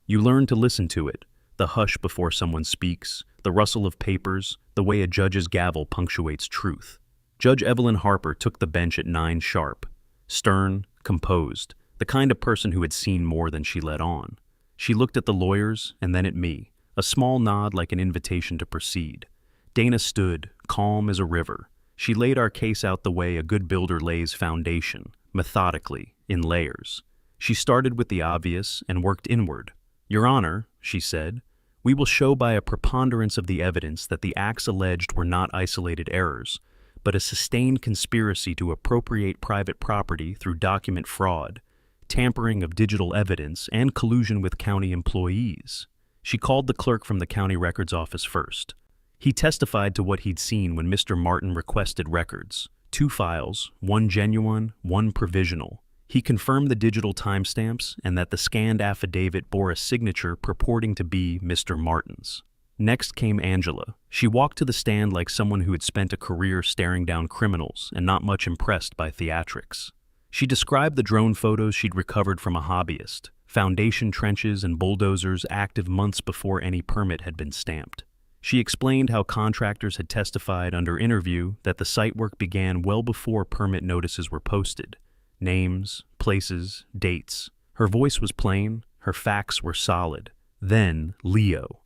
You learn to listen to it, the hush before someone speaks, the rustle of papers, the way a judge's gavel punctuates truth. Judge Evelyn Harper took the bench at 9 sharp, stern, composed, the kind of person who had seen more than she let on. She looked at the lawyers and then at me, a small nod like an invitation to proceed. Dana stood, calm as a river. She laid our case out the way a good builder lays foundation, methodically, in layers. She started with the obvious and worked inward. "Your Honor," she said, "we will show by a preponderance of the evidence that the acts alleged were not isolated errors, but a sustained conspiracy to appropriate private property through document fraud, tampering of digital evidence, and collusion with county employees." She called the clerk from the county records office first. He testified to what he'd seen when Mr. Martin requested records. 2 files, one genuine, one provisional. He confirmed the digital timestamps and that the scanned affidavit bore a signature purporting to be Mr. Martin's. Next came Angela. She walked to the stand like someone who had spent a career staring down criminals and not much impressed by theatrics. She described the drone photos she'd recovered from a hobbyist, foundation trenches and bulldozers active months before any permit had been stamped. She explained how contractors had testified under interview that the site work began well before permit notices were posted. Names, places, dates. Her voice was plain, her facts were solid. Then, Leo.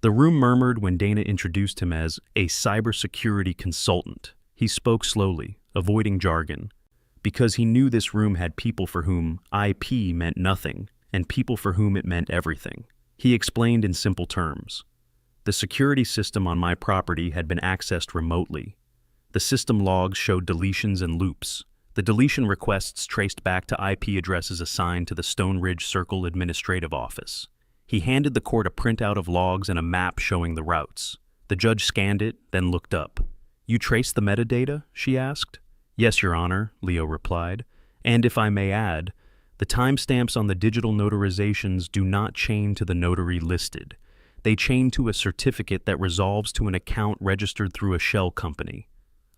The room murmured when Dana introduced him as a cybersecurity consultant. He spoke slowly, avoiding jargon, because he knew this room had people for whom IP meant nothing and people for whom it meant everything. He explained in simple terms. The security system on my property had been accessed remotely. The system logs showed deletions and loops. The deletion requests traced back to IP addresses assigned to the Stone Ridge Circle Administrative Office. He handed the court a printout of logs and a map showing the routes. The judge scanned it, then looked up. "You traced the metadata?" she asked. "Yes, Your Honor," Leo replied. "And if I may add, the timestamps on the digital notarizations do not chain to the notary listed. They chain to a certificate that resolves to an account registered through a shell company."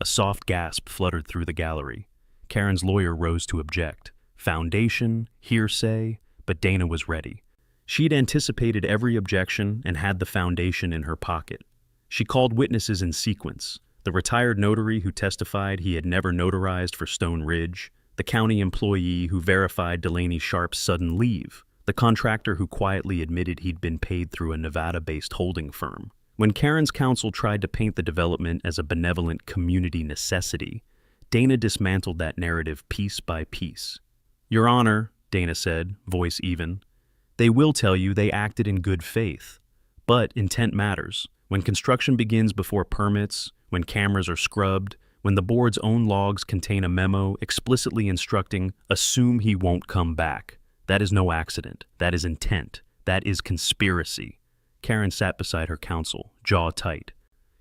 A soft gasp fluttered through the gallery. Karen's lawyer rose to object. Foundation, hearsay, but Dana was ready. She'd anticipated every objection and had the foundation in her pocket. She called witnesses in sequence. The retired notary who testified he had never notarized for Stone Ridge, the county employee who verified Delaney Sharp's sudden leave, the contractor who quietly admitted he'd been paid through a Nevada-based holding firm. When Karen's counsel tried to paint the development as a benevolent community necessity, Dana dismantled that narrative piece by piece. "Your Honor," Dana said, voice even, "they will tell you they acted in good faith. But intent matters. When construction begins before permits, when cameras are scrubbed, when the board's own logs contain a memo explicitly instructing, 'Assume he won't come back.' That is no accident. That is intent. That is conspiracy." Karen sat beside her counsel, jaw tight.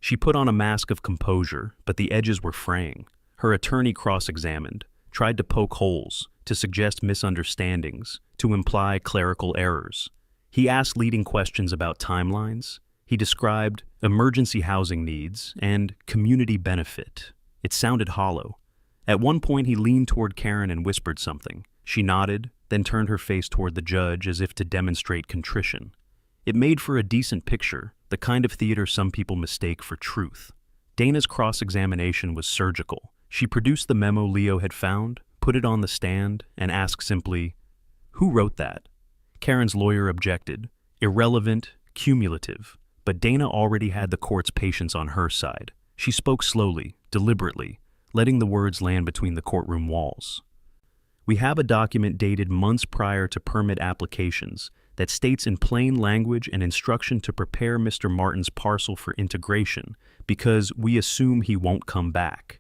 She put on a mask of composure, but the edges were fraying. Her attorney cross-examined, tried to poke holes, to suggest misunderstandings, to imply clerical errors. He asked leading questions about timelines. He described emergency housing needs and community benefit. It sounded hollow. At one point he leaned toward Karen and whispered something. She nodded, then turned her face toward the judge as if to demonstrate contrition. It made for a decent picture, the kind of theater some people mistake for truth. Dana's cross-examination was surgical. She produced the memo Leo had found, put it on the stand, and asked simply, "Who wrote that?" Karen's lawyer objected. Irrelevant, cumulative. But Dana already had the court's patience on her side. She spoke slowly, deliberately, letting the words land between the courtroom walls. "We have a document dated months prior to permit applications that states in plain language an instruction to prepare Mr. Martin's parcel for integration because we assume he won't come back.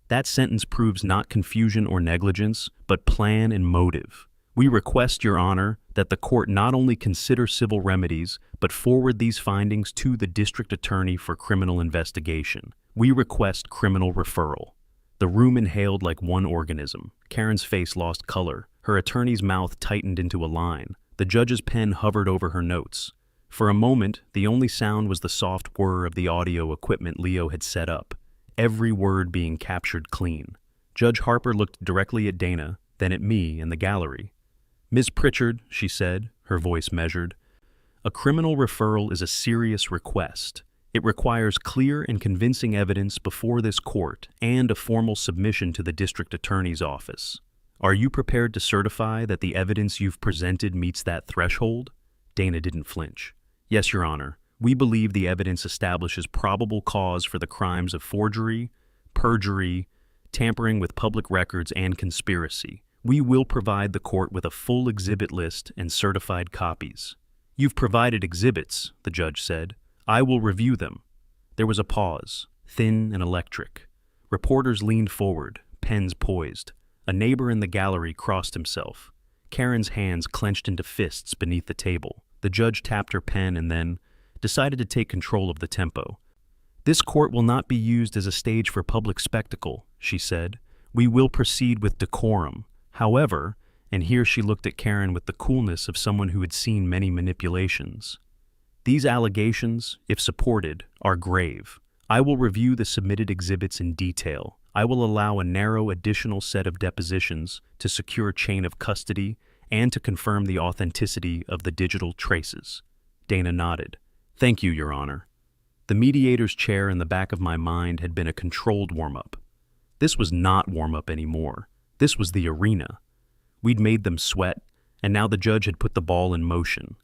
That sentence proves not confusion or negligence, but plan and motive. We request, Your Honor, that the court not only consider civil remedies, but forward these findings to the district attorney for criminal investigation. We request criminal referral." The room inhaled like one organism. Karen's face lost color. Her attorney's mouth tightened into a line. The judge's pen hovered over her notes. For a moment, the only sound was the soft whir of the audio equipment Leo had set up, every word being captured clean. Judge Harper looked directly at Dana, then at me and the gallery. "Ms. Pritchard," she said, her voice measured, "a criminal referral is a serious request. It requires clear and convincing evidence before this court and a formal submission to the district attorney's office. Are you prepared to certify that the evidence you've presented meets that threshold?" Dana didn't flinch. Yes, Your Honor. We believe the evidence establishes probable cause for the crimes of forgery, perjury, tampering with public records, and conspiracy. We will provide the court with a full exhibit list and certified copies. You've provided exhibits, the judge said. I will review them. There was a pause, thin and electric. Reporters leaned forward, pens poised. A neighbor in the gallery crossed himself. Karen's hands clenched into fists beneath the table. The judge tapped her pen and then decided to take control of the tempo. This court will not be used as a stage for public spectacle, she said. We will proceed with decorum. However, and here she looked at Karen with the coolness of someone who had seen many manipulations. These allegations, if supported, are grave. I will review the submitted exhibits in detail. I will allow a narrow additional set of depositions to secure chain of custody and to confirm the authenticity of the digital traces. Dana nodded. Thank you, Your Honor. The mediator's chair in the back of my mind had been a controlled warm-up. This was not warm-up anymore. This was the arena. We'd made them sweat, and now the judge had put the ball in motion.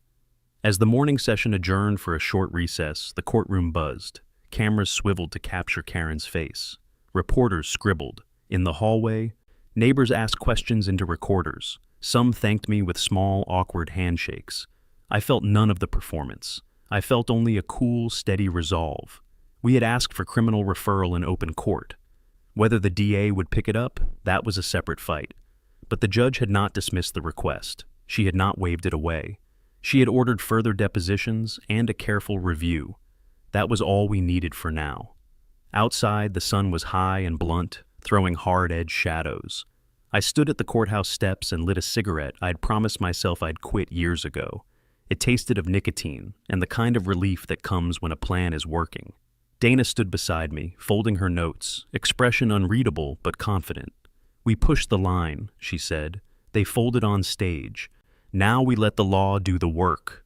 As the morning session adjourned for a short recess, the courtroom buzzed. Cameras swiveled to capture Karen's face. Reporters scribbled. In the hallway, neighbors asked questions into recorders. Some thanked me with small, awkward handshakes. I felt none of the performance. I felt only a cool, steady resolve. We had asked for criminal referral in open court. Whether the DA would pick it up, that was a separate fight. But the judge had not dismissed the request. She had not waved it away. She had ordered further depositions and a careful review. That was all we needed for now. Outside, the sun was high and blunt, throwing hard-edged shadows. I stood at the courthouse steps and lit a cigarette I'd promised myself I'd quit years ago. It tasted of nicotine and the kind of relief that comes when a plan is working. Dana stood beside me, folding her notes, expression unreadable but confident. We pushed the line, she said. They folded on stage. Now we let the law do the work.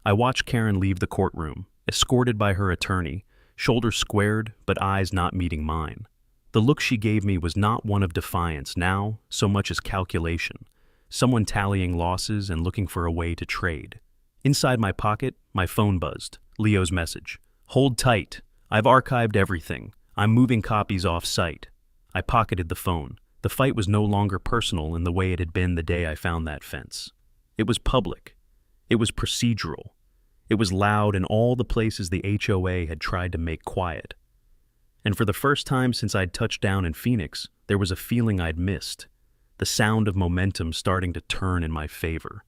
I watched Karen leave the courtroom, escorted by her attorney, shoulders squared but eyes not meeting mine. The look she gave me was not one of defiance now, so much as calculation. Someone tallying losses and looking for a way to trade. Inside my pocket, my phone buzzed. Leo's message. Hold tight. I've archived everything. I'm moving copies off-site. I pocketed the phone. The fight was no longer personal in the way it had been the day I found that fence. It was public. It was procedural. It was loud in all the places the HOA had tried to make quiet. And for the first time since I'd touched down in Phoenix, there was a feeling I'd missed. The sound of momentum starting to turn in my favor.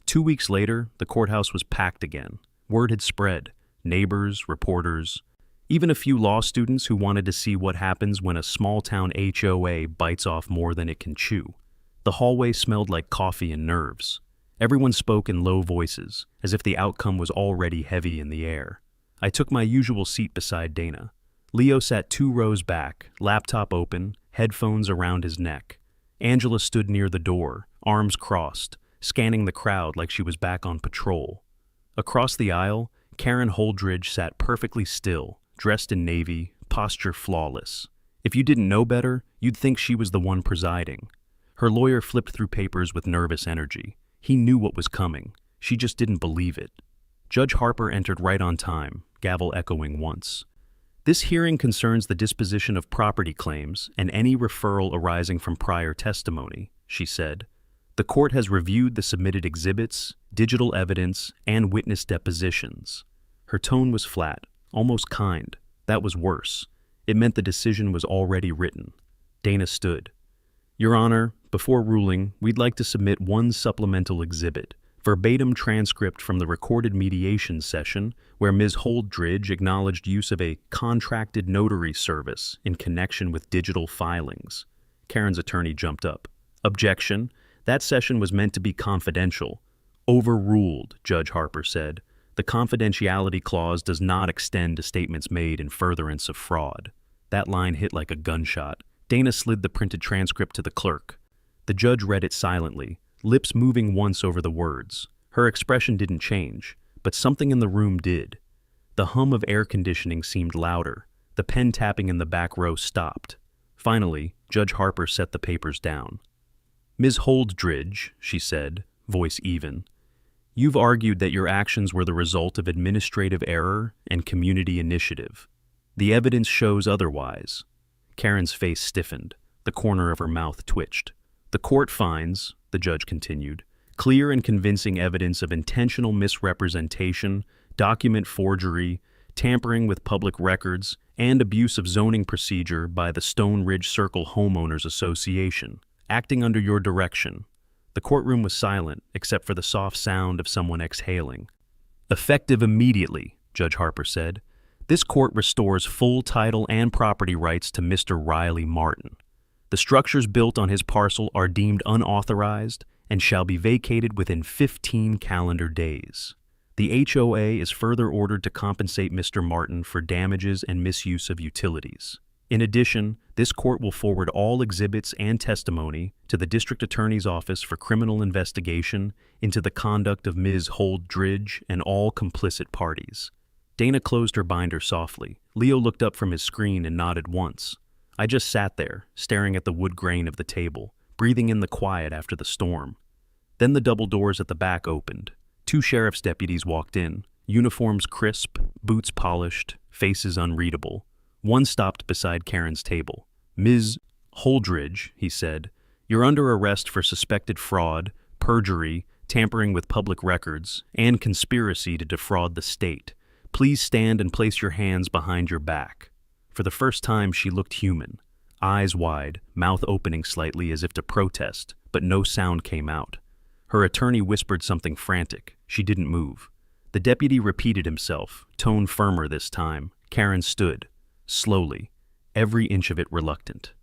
2 weeks later, the courthouse was packed again. Word had spread. Neighbors, reporters, even a few law students who wanted to see what happens when a small-town HOA bites off more than it can chew. The hallway smelled like coffee and nerves. Everyone spoke in low voices, as if the outcome was already heavy in the air. I took my usual seat beside Dana. Leo sat 2 rows back, laptop open, headphones around his neck. Angela stood near the door, arms crossed, scanning the crowd like she was back on patrol. Across the aisle, Karen Holdridge sat perfectly still, dressed in navy, posture flawless. If you didn't know better, you'd think she was the one presiding. Her lawyer flipped through papers with nervous energy. He knew what was coming. She just didn't believe it. Judge Harper entered right on time, gavel echoing once. This hearing concerns the disposition of property claims and any referral arising from prior testimony, she said. The court has reviewed the submitted exhibits, digital evidence, and witness depositions. Her tone was flat, almost kind. That was worse. It meant the decision was already written. Dana stood. Your Honor, before ruling, we'd like to submit one supplemental exhibit, verbatim transcript from the recorded mediation session where Ms. Holdridge acknowledged use of a contracted notary service in connection with digital filings. Karen's attorney jumped up. Objection. That session was meant to be confidential. Overruled, Judge Harper said. The confidentiality clause does not extend to statements made in furtherance of fraud. That line hit like a gunshot. Dana slid the printed transcript to the clerk. The judge read it silently, lips moving once over the words. Her expression didn't change, but something in the room did. The hum of air conditioning seemed louder. The pen tapping in the back row stopped. Finally, Judge Harper set the papers down. Ms. Holdridge, she said, voice even. You've argued that your actions were the result of administrative error and community initiative. The evidence shows otherwise. Karen's face stiffened. The corner of her mouth twitched. The court finds, the judge continued, clear and convincing evidence of intentional misrepresentation, document forgery, tampering with public records, and abuse of zoning procedure by the Stone Ridge Circle Homeowners Association, acting under your direction. The courtroom was silent, except for the soft sound of someone exhaling. Effective immediately, Judge Harper said. This court restores full title and property rights to Mr. Riley Martin. The structures built on his parcel are deemed unauthorized and shall be vacated within 15 calendar days. The HOA is further ordered to compensate Mr. Martin for damages and misuse of utilities. In addition, this court will forward all exhibits and testimony to the District Attorney's Office for criminal investigation into the conduct of Ms. Holdridge and all complicit parties. Dana closed her binder softly. Leo looked up from his screen and nodded once. I just sat there, staring at the wood grain of the table, breathing in the quiet after the storm. Then the double doors at the back opened. 2 sheriff's deputies walked in, uniforms crisp, boots polished, faces unreadable. One stopped beside Karen's table. Ms. Holdridge, he said, you're under arrest for suspected fraud, perjury, tampering with public records, and conspiracy to defraud the state. Please stand and place your hands behind your back. For the first time, she looked human, eyes wide, mouth opening slightly as if to protest, but no sound came out. Her attorney whispered something frantic. She didn't move. The deputy repeated himself, tone firmer this time. Karen stood, slowly, every inch of it reluctant.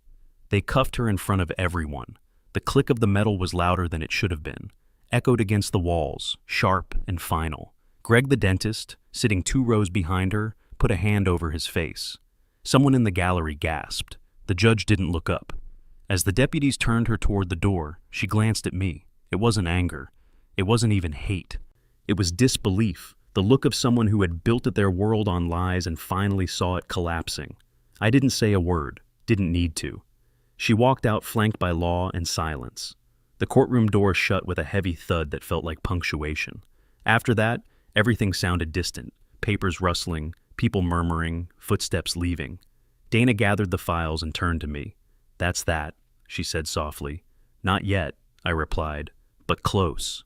They cuffed her in front of everyone. The click of the metal was louder than it should have been, echoed against the walls, sharp and final. Greg the dentist, sitting 2 rows behind her, put a hand over his face. Someone in the gallery gasped. The judge didn't look up. As the deputies turned her toward the door, she glanced at me. It wasn't anger. It wasn't even hate. It was disbelief, the look of someone who had built their world on lies and finally saw it collapsing. I didn't say a word, didn't need to. She walked out flanked by law and silence. The courtroom door shut with a heavy thud that felt like punctuation. After that, everything sounded distant, papers rustling, people murmuring, footsteps leaving. Dana gathered the files and turned to me. That's that, she said softly. Not yet, I replied, but close.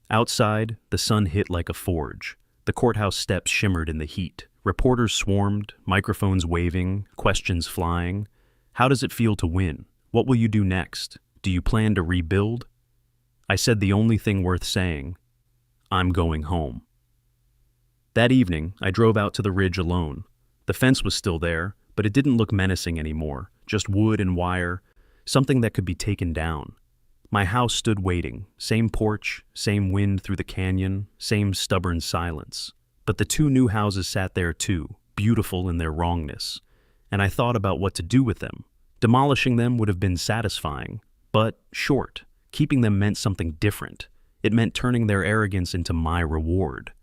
Outside, the sun hit like a forge. The courthouse steps shimmered in the heat. Reporters swarmed, microphones waving, questions flying. How does it feel to win? What will you do next? Do you plan to rebuild? I said the only thing worth saying. I'm going home. That evening, I drove out to the ridge alone. The fence was still there, but it didn't look menacing anymore, just wood and wire, something that could be taken down. My house stood waiting, same porch, same wind through the canyon, same stubborn silence. But the 2 new houses sat there too, beautiful in their wrongness. And I thought about what to do with them. Demolishing them would have been satisfying, but short. Keeping them meant something different. It meant turning their arrogance into my reward.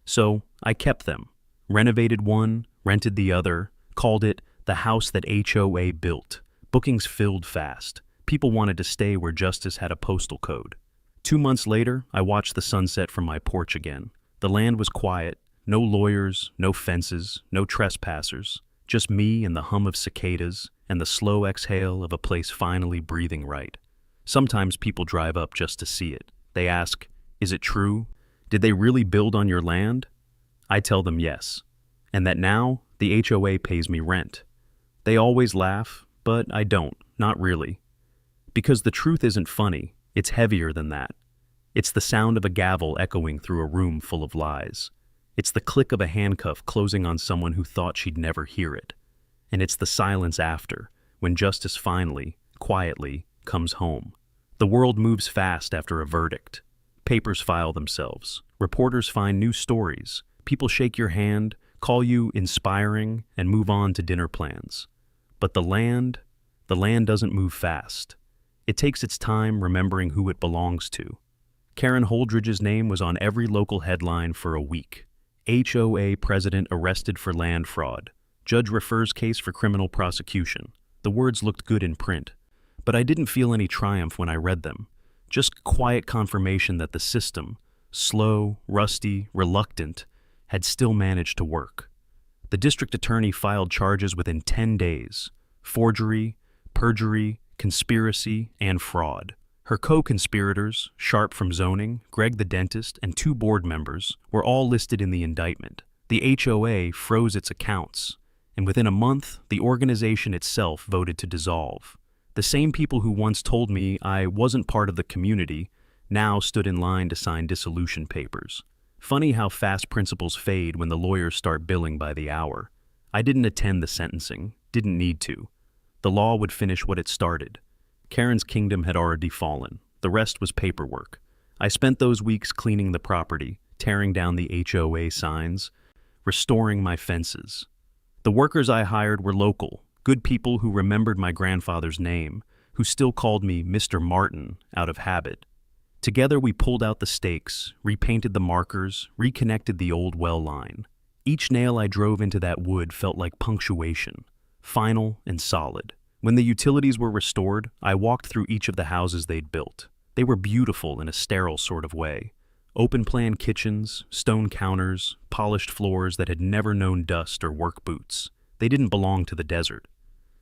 So I kept them, renovated one, rented the other, called it the house that HOA built. Bookings filled fast. People wanted to stay where justice had a postal code. 2 months later, I watched the sunset from my porch again. The land was quiet, no lawyers, no fences, no trespassers, just me and the hum of cicadas and the slow exhale of a place finally breathing right. Sometimes people drive up just to see it. They ask, is it true? Did they really build on your land? I tell them yes, and that now the HOA pays me rent. They always laugh, but I don't, not really. Because the truth isn't funny, it's heavier than that. It's the sound of a gavel echoing through a room full of lies. It's the click of a handcuff closing on someone who thought she'd never hear it. And it's the silence after, when justice finally, quietly, comes home. The world moves fast after a verdict. Papers file themselves. Reporters find new stories. People shake your hand, call you inspiring, and move on to dinner plans. But the land doesn't move fast. It takes its time remembering who it belongs to. Karen Holdridge's name was on every local headline for a week. HOA president arrested for land fraud. Judge refers case for criminal prosecution. The words looked good in print, but I didn't feel any triumph when I read them. Just quiet confirmation that the system, slow, rusty, reluctant, had still managed to work. The district attorney filed charges within 10 days: forgery, perjury, conspiracy, and fraud. Her co-conspirators, Sharp from zoning, Greg the dentist, and 2 board members, were all listed in the indictment. The HOA froze its accounts, and within a month, the organization itself voted to dissolve. The same people who once told me I wasn't part of the community now stood in line to sign dissolution papers. Funny how fast principles fade when the lawyers start billing by the hour. I didn't attend the sentencing, didn't need to. The law would finish what it started. Karen's kingdom had already fallen. The rest was paperwork. I spent those weeks cleaning the property, tearing down the HOA signs, restoring my fences. The workers I hired were local, good people who remembered my grandfather's name, who still called me Mr. Martin out of habit. Together we pulled out the stakes, repainted the markers, reconnected the old well line. Each nail I drove into that wood felt like punctuation, final and solid. When the utilities were restored, I walked through each of the houses they'd built. They were beautiful in a sterile sort of way. Open-plan kitchens, stone counters, polished floors that had never known dust or work boots. They didn't belong to the desert.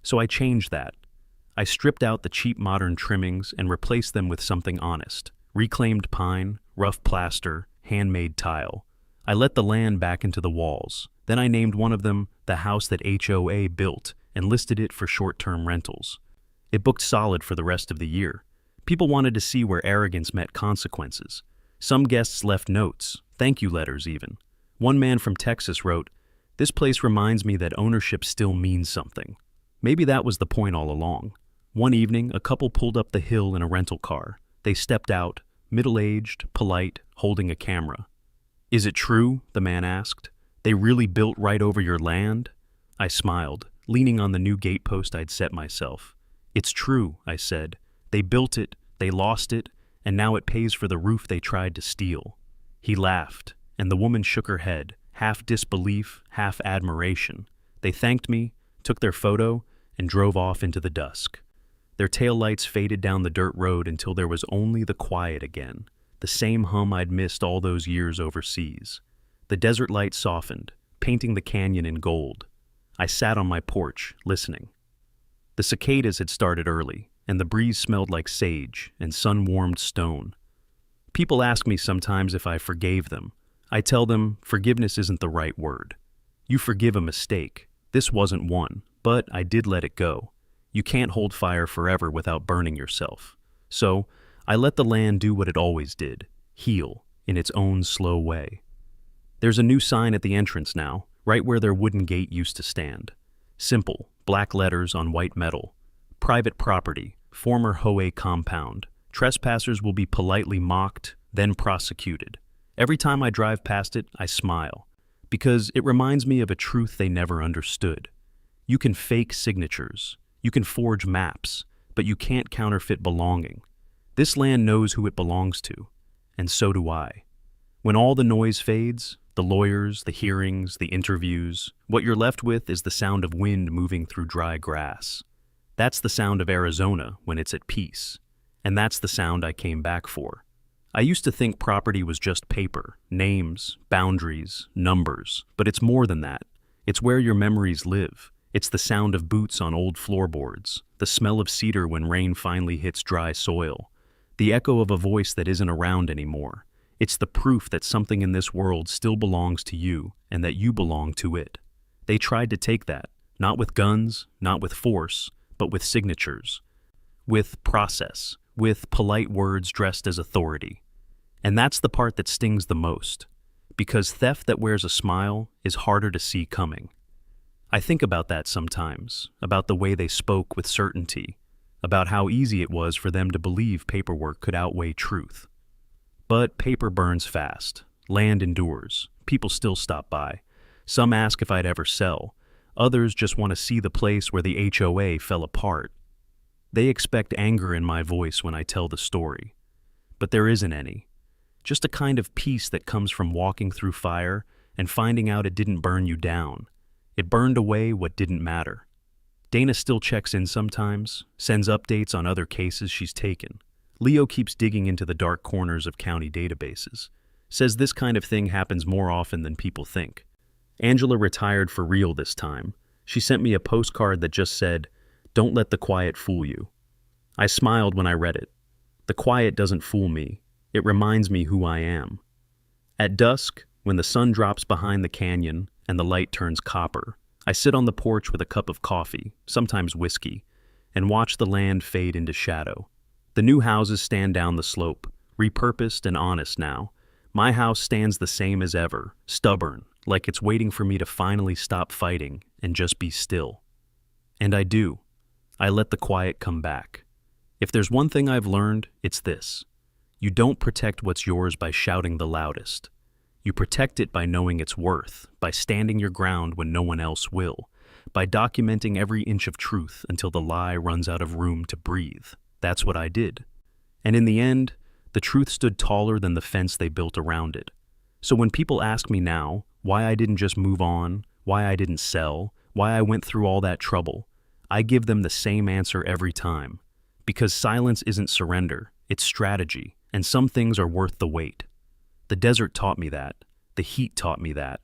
So I changed that. I stripped out the cheap modern trimmings and replaced them with something honest. Reclaimed pine, rough plaster, handmade tile. I let the land back into the walls. Then I named one of them the house that HOA built and listed it for short-term rentals. It booked solid for the rest of the year. People wanted to see where arrogance met consequences. Some guests left notes, thank you letters even. One man from Texas wrote, "This place reminds me that ownership still means something." Maybe that was the point all along. One evening, a couple pulled up the hill in a rental car. They stepped out, middle-aged, polite, holding a camera. "Is it true?" the man asked. "They really built right over your land?" I smiled, leaning on the new gatepost I'd set myself. "It's true," I said. "They built it, they lost it, and now it pays for the roof they tried to steal." He laughed, and the woman shook her head, half disbelief, half admiration. They thanked me, took their photo, and drove off into the dusk. Their taillights faded down the dirt road until there was only the quiet again, the same hum I'd missed all those years overseas. The desert light softened, painting the canyon in gold. I sat on my porch, listening. The cicadas had started early, and the breeze smelled like sage and sun-warmed stone. People ask me sometimes if I forgave them. I tell them forgiveness isn't the right word. You forgive a mistake. This wasn't one, but I did let it go. You can't hold fire forever without burning yourself. So, I let the land do what it always did, heal, in its own slow way. There's a new sign at the entrance now, right where their wooden gate used to stand. Simple, black letters on white metal. Private property, former HOA compound. Trespassers will be politely mocked, then prosecuted. Every time I drive past it, I smile, because it reminds me of a truth they never understood. You can fake signatures. You can forge maps, but you can't counterfeit belonging. This land knows who it belongs to, and so do I. When all the noise fades, the lawyers, the hearings, the interviews, what you're left with is the sound of wind moving through dry grass. That's the sound of Arizona when it's at peace, and that's the sound I came back for. I used to think property was just paper, names, boundaries, numbers, but it's more than that. It's where your memories live. It's the sound of boots on old floorboards, the smell of cedar when rain finally hits dry soil, the echo of a voice that isn't around anymore. It's the proof that something in this world still belongs to you and that you belong to it. They tried to take that, not with guns, not with force, but with signatures, with process, with polite words dressed as authority. And that's the part that stings the most, because theft that wears a smile is harder to see coming. I think about that sometimes, about the way they spoke with certainty, about how easy it was for them to believe paperwork could outweigh truth. But paper burns fast, land endures, people still stop by. Some ask if I'd ever sell, others just want to see the place where the HOA fell apart. They expect anger in my voice when I tell the story, but there isn't any. Just a kind of peace that comes from walking through fire and finding out it didn't burn you down. It burned away what didn't matter. Dana still checks in sometimes, sends updates on other cases she's taken. Leo keeps digging into the dark corners of county databases. says this kind of thing happens more often than people think. Angela retired for real this time. She sent me a postcard that just said, "Don't let the quiet fool you." I smiled when I read it. The quiet doesn't fool me. It reminds me who I am. At dusk, when the sun drops behind the canyon and the light turns copper, I sit on the porch with a cup of coffee, sometimes whiskey, and watch the land fade into shadow. The new houses stand down the slope, repurposed and honest now. My house stands the same as ever, stubborn, like it's waiting for me to finally stop fighting and just be still. And I do. I let the quiet come back. If there's one thing I've learned, it's this. You don't protect what's yours by shouting the loudest. You protect it by knowing its worth, by standing your ground when no one else will, by documenting every inch of truth until the lie runs out of room to breathe. That's what I did. And in the end, the truth stood taller than the fence they built around it. So when people ask me now why I didn't just move on, why I didn't sell, why I went through all that trouble, I give them the same answer every time. Because silence isn't surrender, it's strategy, and some things are worth the wait. The desert taught me that. The heat taught me that.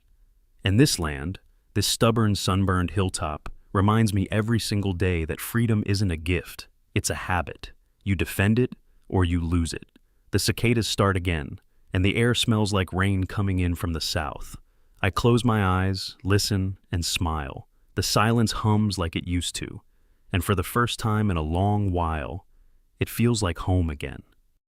And this land, this stubborn, sunburned hilltop, reminds me every single day that freedom isn't a gift, it's a habit. You defend it, or you lose it. The cicadas start again, and the air smells like rain coming in from the south. I close my eyes, listen, and smile. The silence hums like it used to, and for the first time in a long while, it feels like home again.